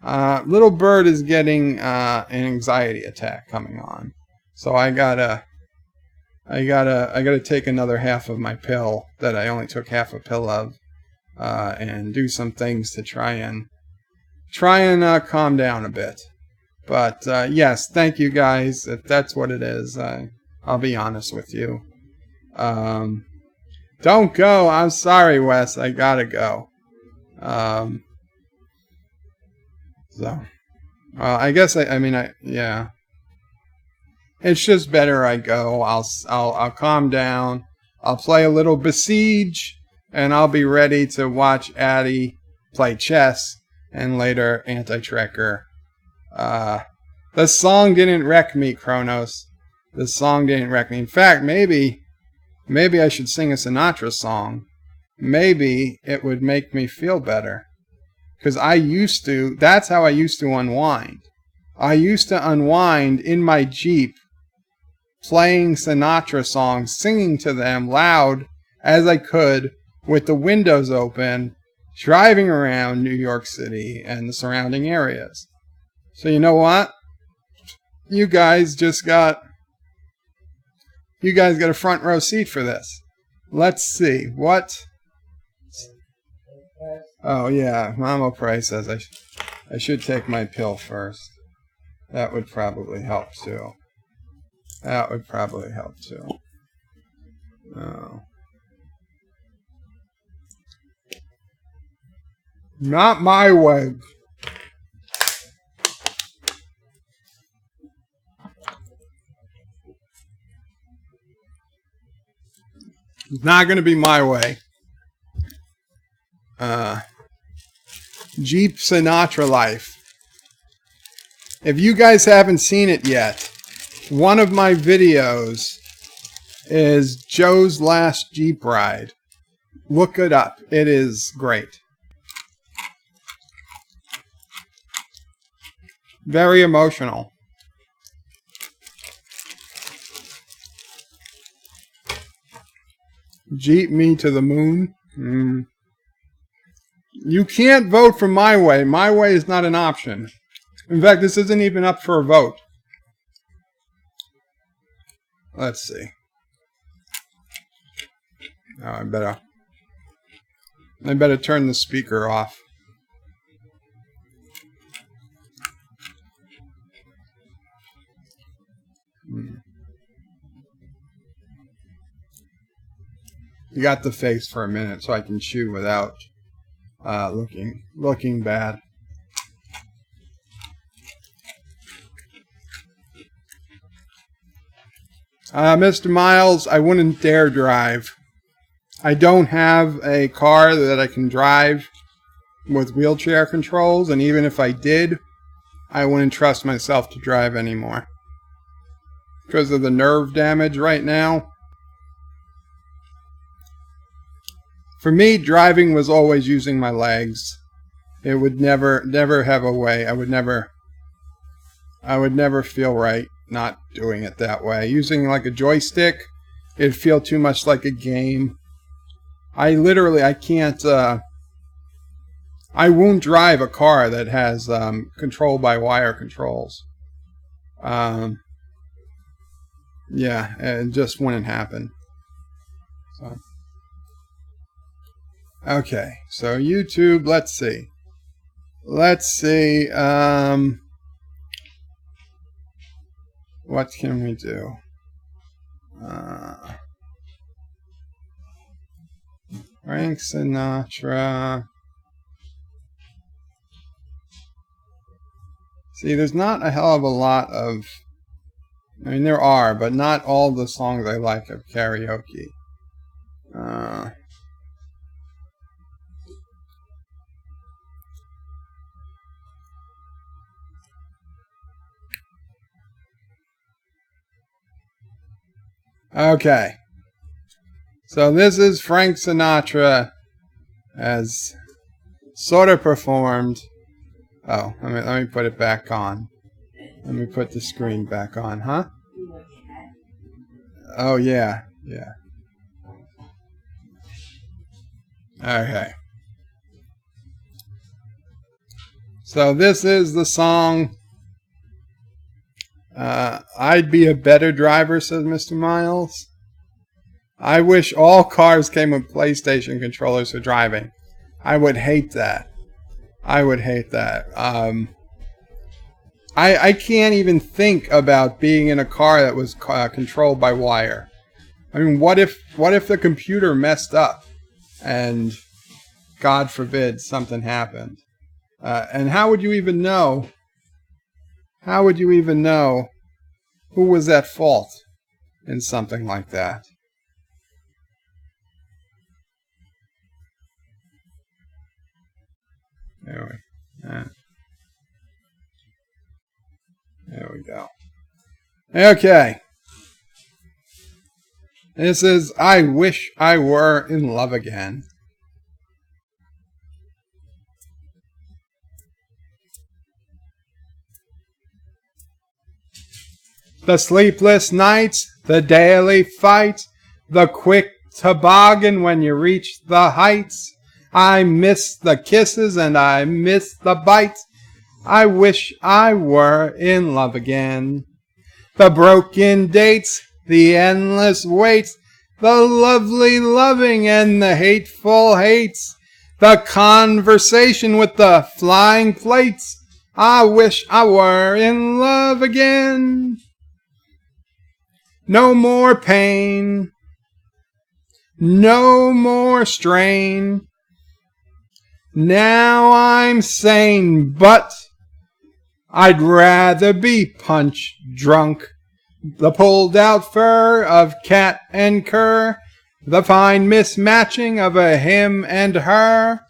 Little Bird is getting an anxiety attack coming on. So I gotta take another half of my pill that I only took half a pill of, and do some things to try and calm down a bit. But yes, thank you guys. If that's what it is, I'll be honest with you. Don't go. I'm sorry, Wes. I gotta go. So, I guess yeah. It's just better I go. I'll calm down. I'll play a little Besiege, and I'll be ready to watch Addy play chess, and later Anti-Trekker. The song didn't wreck me, Kronos. The song didn't wreck me. In fact, maybe I should sing a Sinatra song. Maybe it would make me feel better. Because that's how I used to unwind. I used to unwind in my Jeep, playing Sinatra songs, singing to them loud as I could, with the windows open, driving around New York City and the surrounding areas. So you know what? You guys got a front row seat for this. Let's see. What? Oh yeah, Mama Price says I should take my pill first. That would probably help too. Oh. Not my way. It's not going to be my way. Jeep Sinatra Life. If you guys haven't seen it yet, one of my videos is Joe's last Jeep ride. Look it up. It is great. Very emotional. Jeep me to the moon. You can't vote for my way. My way is not an option. In fact, this isn't even up for a vote. Let's see. Oh, I better turn the speaker off. You got the face for a minute so I can chew without looking bad. Mr. Miles, I wouldn't dare drive. I don't have a car that I can drive with wheelchair controls, and even if I did, I wouldn't trust myself to drive anymore. Because of the nerve damage right now. For me, driving was always using my legs. It would never have a way. I would never feel right not doing it that way. Using like a joystick, it'd feel too much like a game. I can't, I won't drive a car that has control by wire controls. Yeah, it just wouldn't happen. So. Okay, so YouTube, let's see. What can we do? Frank Sinatra. See, there's not a hell of a lot of... I mean, there are, but not all the songs I like of karaoke. Okay. So this is Frank Sinatra as sort of performed. Oh, let me put it back on. Let me put the screen back on, huh? Oh, yeah. Yeah. Okay. So this is the song. I'd be a better driver, says Mr. Miles. I wish all cars came with PlayStation controllers for driving. I would hate that. I would hate that. I can't even think about being in a car that was controlled by wire. I mean, what if the computer messed up and, God forbid, something happened? And how would you even know? How would you even know who was at fault in something like that? There we go. Okay. This is I Wish I Were in Love Again. The sleepless nights, the daily fight, the quick toboggan when you reach the heights. I miss the kisses and I miss the bites. I wish I were in love again. The broken dates, the endless waits, the lovely loving and the hateful hates, the conversation with the flying plates. I wish I were in love again. No more pain, no more strain. Now I'm sane, but I'd rather be punch drunk. The pulled out fur of cat and cur, the fine mismatching of a him and her.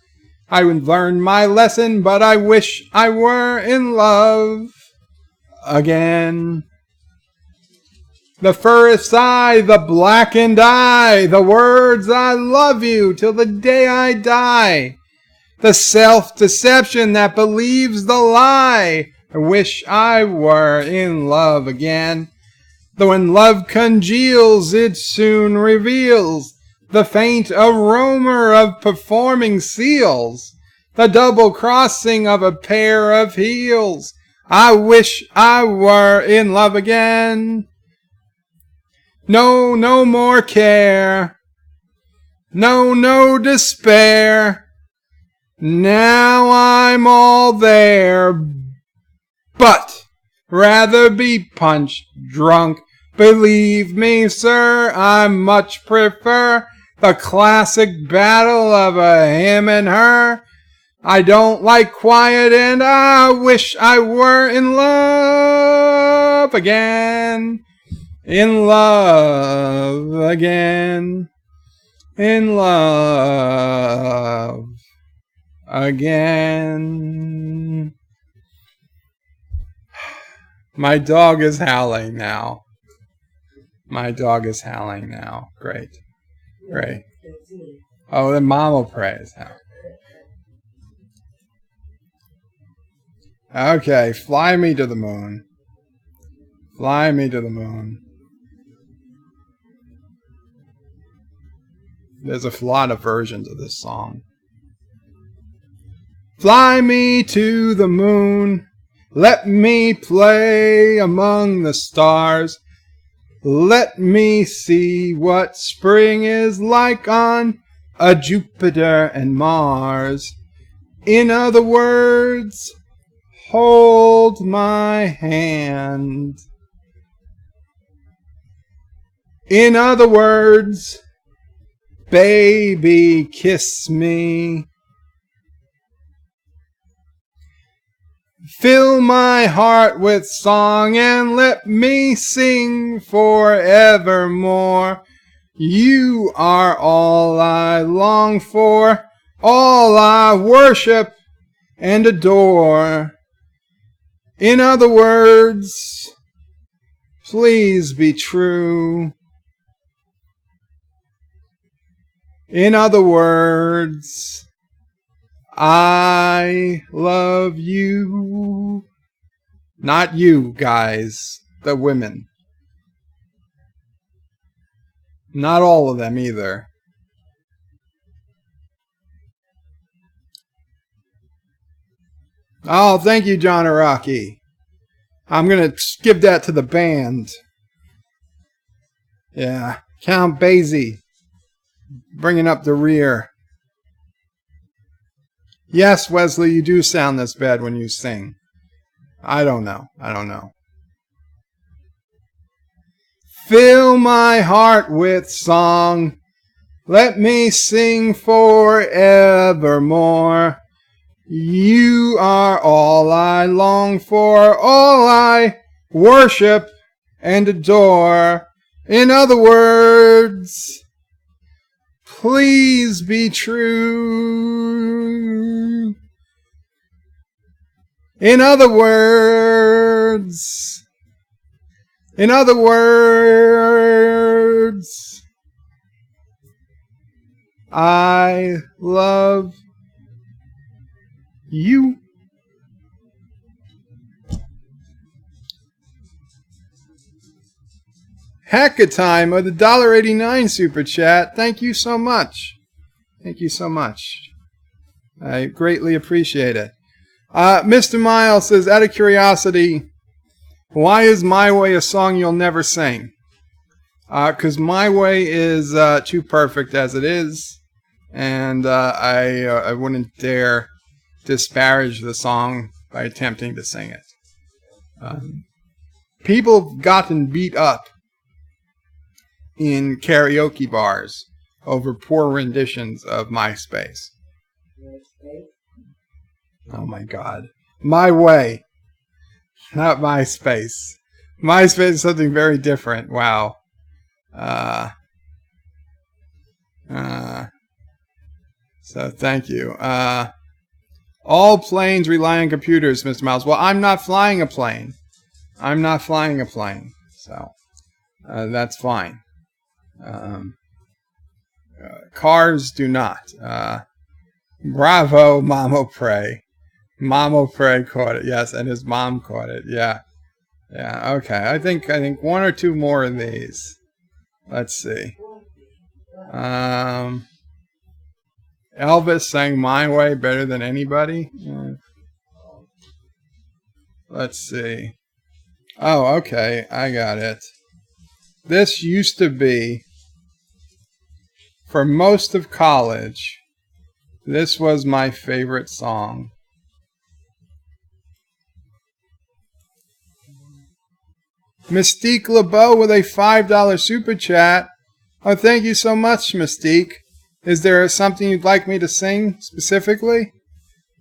I would learn my lesson, but I wish I were in love again. The furthest eye, the blackened eye, the words I love you till the day I die. The self-deception that believes the lie. I wish I were in love again. Though when love congeals, it soon reveals the faint aroma of performing seals, the double crossing of a pair of heels. I wish I were in love again. No, no more care. No, no despair. Now I'm all there, but rather be punch drunk. Believe me, sir, I much prefer the classic battle of a him and her. I don't like quiet and I wish I were in love again. In love again. In love again. My dog is howling now. My dog is howling now. Great. Great. Oh, then Mom will pray is howling. Okay, fly me to the moon. Fly me to the moon. There's a lot of versions of this song. Fly me to the moon. Let me play among the stars. Let me see what spring is like on a Jupiter and Mars. In other words, hold my hand. In other words, baby, kiss me. Fill my heart with song and let me sing forevermore. You are all I long for, all I worship and adore. In other words, please be true. In other words, I love you. Not you, guys. The women. Not all of them either. Oh, thank you, John Araki. I'm going to give that to the band. Yeah. Count Basie. Bringing up the rear. Yes, Wesley, you do sound this bad when you sing. I don't know. Fill my heart with song. Let me sing forevermore. You are all I long for, all I worship and adore. In other words, please be true. In other words, I love you. Hackatime of the $1.89 super chat. Thank you so much. Thank you so much. I greatly appreciate it. Mr. Miles says, out of curiosity, why is My Way a song you'll never sing? Because My Way is too perfect as it is, and I wouldn't dare disparage the song by attempting to sing it. People have gotten beat up in karaoke bars over poor renditions of MySpace. Oh my God. My Way. Not MySpace. MySpace is something very different. Wow. So thank you. All planes rely on computers, Mr. Miles. Well, I'm not flying a plane. So that's fine. Cars do not. Bravo, Mamo Pray. Mamo Pray caught it. Yes, and his mom caught it. Yeah. Okay. I think one or two more of these. Let's see. Elvis sang My Way better than anybody. Yeah. Let's see. Oh, okay. I got it. This used to be, for most of college, this was my favorite song. Mystique LeBeau with a $5 super chat. Oh, thank you so much, Mystique. Is there something you'd like me to sing specifically?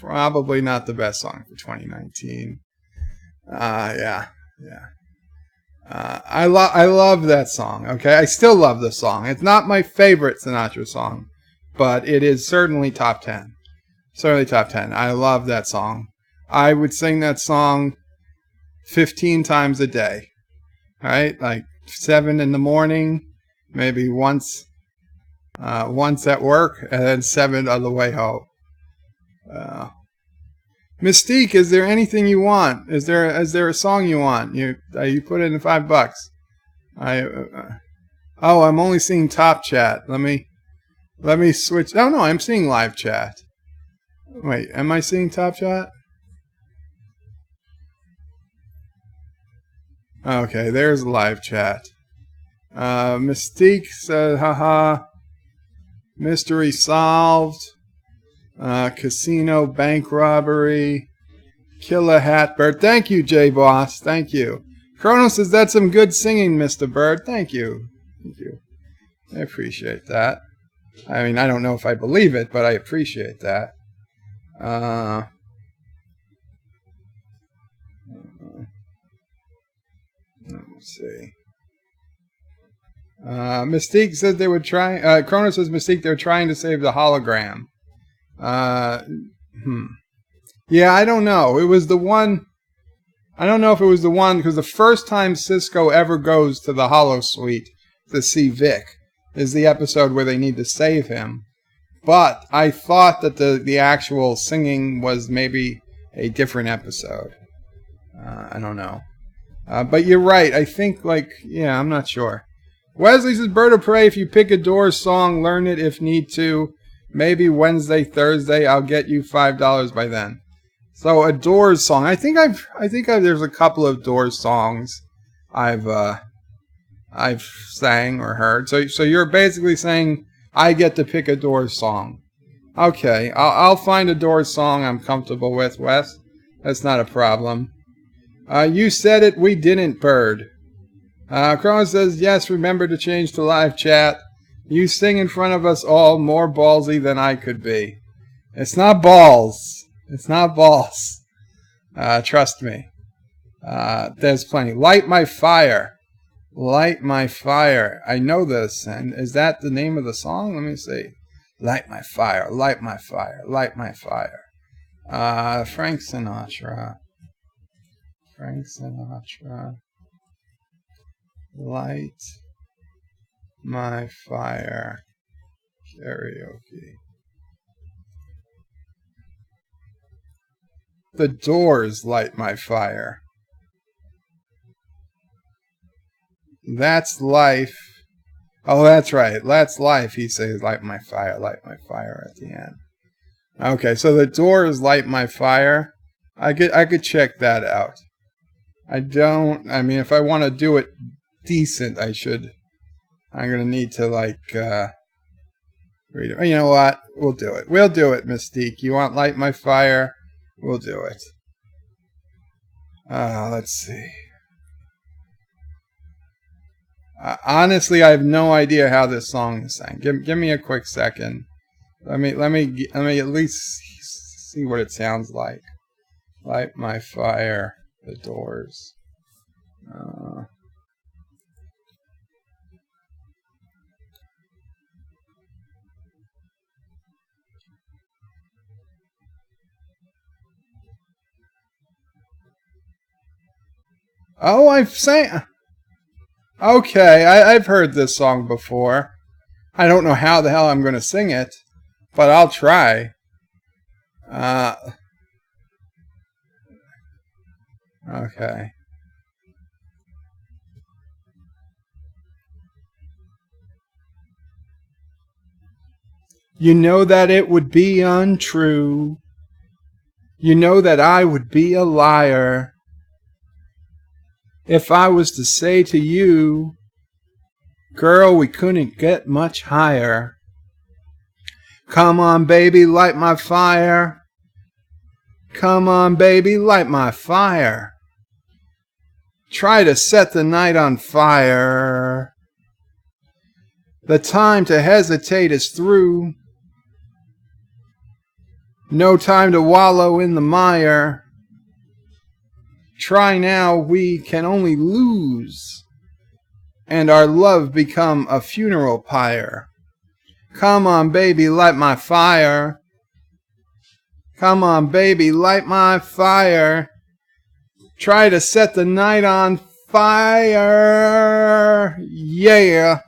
probably not the best song for 2019. Yeah. I love that song. Okay, I still love the song. It's not my favorite Sinatra song, but it is certainly top 10. Certainly top 10. I love that song. I would sing that song 15 times a day. All right, like 7 in the morning, maybe once at work, and then 7 on the way home. Mystique, is there anything you want? Is there a song you want? You put in $5. I'm only seeing top chat. Let me switch. Oh no, I'm seeing live chat. Wait, am I seeing top chat? Okay, there's live chat. Mystique says, haha. Mystery solved. Casino bank robbery. Killer hat bird. Thank you, J Boss. Thank you. Chronos says that's some good singing, Mr. Bird. Thank you. Thank you. I appreciate that. I mean, I don't know if I believe it, but I appreciate that. Let's see. Mystique says they would try. Chronos says Mystique, they're trying to save the hologram. Yeah, I don't know. It was the one. I don't know if it was the one, because the first time Cisco ever goes to the Holo Suite to see Vic is the episode where they need to save him. But I thought that the actual singing was maybe a different episode. I don't know. But you're right. I think, I'm not sure. Wesley says, Bird of Prey, if you pick a Doors song, learn it if need to. Maybe Wednesday, Thursday, I'll get you $5 by then. So a Doors song. I think there's a couple of Doors songs I've sang or heard. So you're basically saying I get to pick a Doors song. Okay, I'll find a Doors song I'm comfortable with, Wes. That's not a problem. You said it, we didn't, Bird. Cronos says, yes, remember to change to live chat. You sing in front of us all, more ballsy than I could be. It's not balls. It's not balls. Trust me. There's plenty. Light my fire. Light my fire. I know this. And is that the name of the song? Let me see. Light my fire. Light my fire. Light my fire. Frank Sinatra. Frank Sinatra. Light my fire. Karaoke. The Doors, Light my fire. That's life. Oh, that's right. That's life. He says, light my fire at the end. Okay, so the Doors, Light my fire. I could check that out. I mean, if I want to do it decent, I'm going to need to, read it. You know what? We'll do it. We'll do it, Mystique. You want Light My Fire? We'll do it. Let's see. Honestly, I have no idea how this song is sang. Give me a quick second. Let me at least see what it sounds like. Light My Fire, The Doors. Oh, I've sang. Okay, I've heard this song before. I don't know how the hell I'm going to sing it, but I'll try. Okay. You know that it would be untrue. You know that I would be a liar if I was to say to you, girl, we couldn't get much higher. Come on, baby, light my fire. Come on, baby, light my fire. Try to set the night on fire. The time to hesitate is through. No time to wallow in the mire. Try now, we can only lose, and our love become a funeral pyre. Come on, baby, light my fire. Come on, baby, light my fire. Try to set the night on fire. Yeah.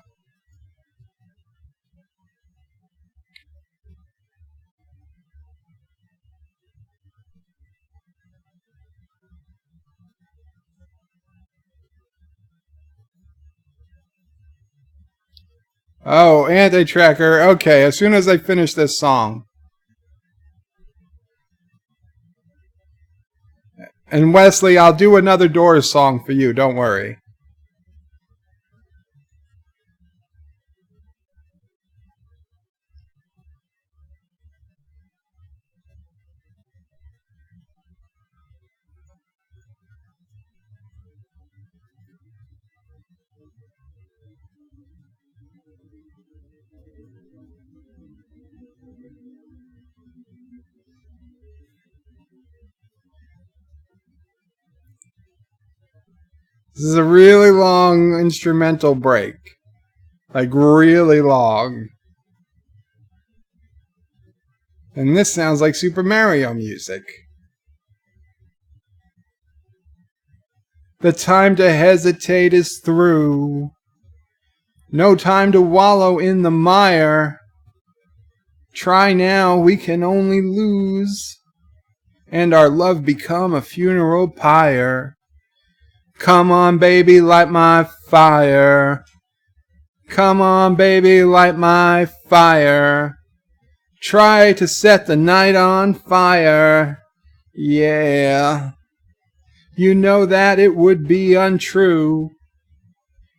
Oh, anti-tracker. Okay, as soon as I finish this song. And Wesley, I'll do another Doors song for you. Don't worry. This is a really long instrumental break. Like, really long. And this sounds like Super Mario music. The time to hesitate is through. No time to wallow in the mire. Try now, we can only lose, and our love become a funeral pyre. Come on, baby, light my fire. Come on, baby, light my fire. Try to set the night on fire. Yeah. You know that it would be untrue.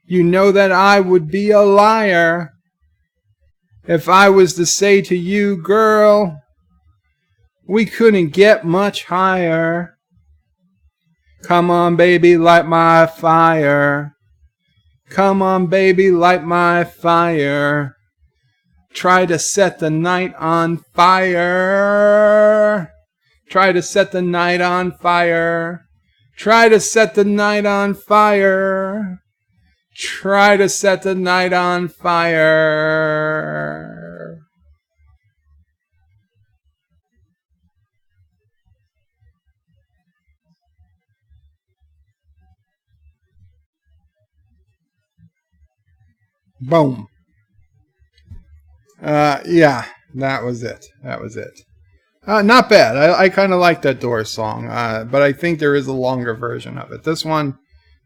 You know that I would be a liar if I was to say to you, girl, we couldn't get much higher. Come on, baby, light my fire. Come on, baby, light my fire. Try to set the night on fire. Try to set the night on fire. Try to set the night on fire. Try to set the night on fire. Boom. Yeah, that was it. That was it. Not bad. I kind of like that Doors song, but I think there is a longer version of it. This one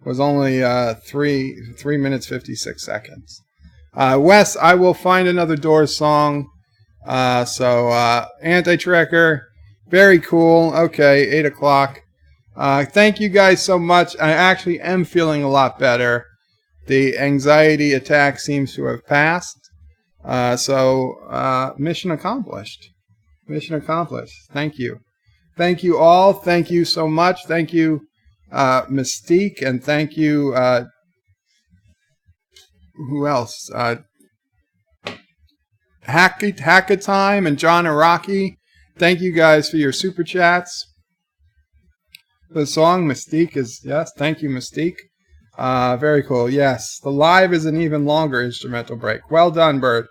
was only 3 minutes 56 seconds. Wes, I will find another Doors song. Anti-Tracker, very cool. Okay, 8 o'clock. Thank you guys so much. I actually am feeling a lot better. The anxiety attack seems to have passed. Mission accomplished. Mission accomplished. Thank you. Thank you all. Thank you so much. Thank you, Mystique, and thank you, who else? Hackatime and John Araki. Thank you guys for your super chats. The song Mystique is, yes, thank you, Mystique. Very cool. Yes, the live is an even longer instrumental break. Well done, Bird.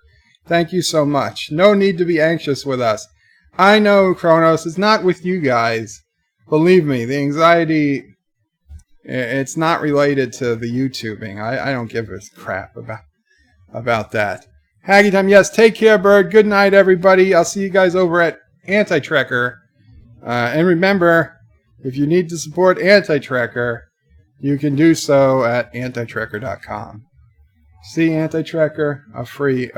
Thank you so much. No need to be anxious with us. I know, Kronos, it's not with you guys. Believe me, the anxiety, it's not related to the YouTubing. I don't give a crap about that. Haggy time, yes, take care, Bird. Good night, everybody. I'll see you guys over at Anti-Tracker. And remember, if you need to support Anti-Tracker, you can do so at antitracker.com. See, Anti-Tracker, a free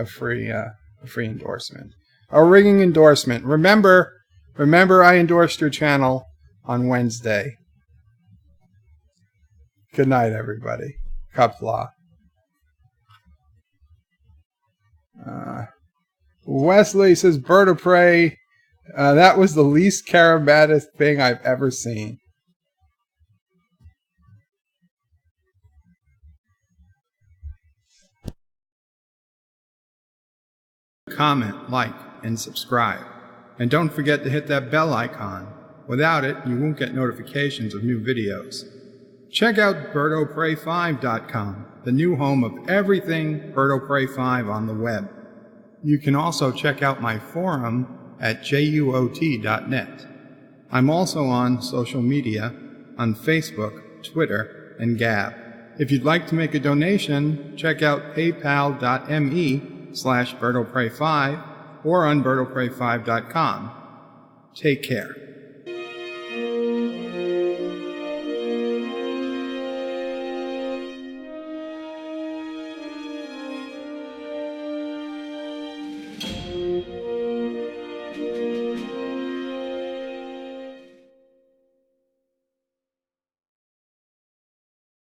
endorsement. A ringing endorsement. Remember I endorsed your channel on Wednesday. Good night, everybody. Qapla. Wesley says, Bird of Prey, that was the least charismatic thing I've ever seen. Comment, like, and subscribe. And don't forget to hit that bell icon. Without it, you won't get notifications of new videos. Check out birdoprey5.com, the new home of everything Bird O' Prey 5 on the web. You can also check out my forum at juot.net. I'm also on social media, on Facebook, Twitter, and Gab. If you'd like to make a donation, check out paypal.me/birdoprey5 or on birdoprey5.com. Take care.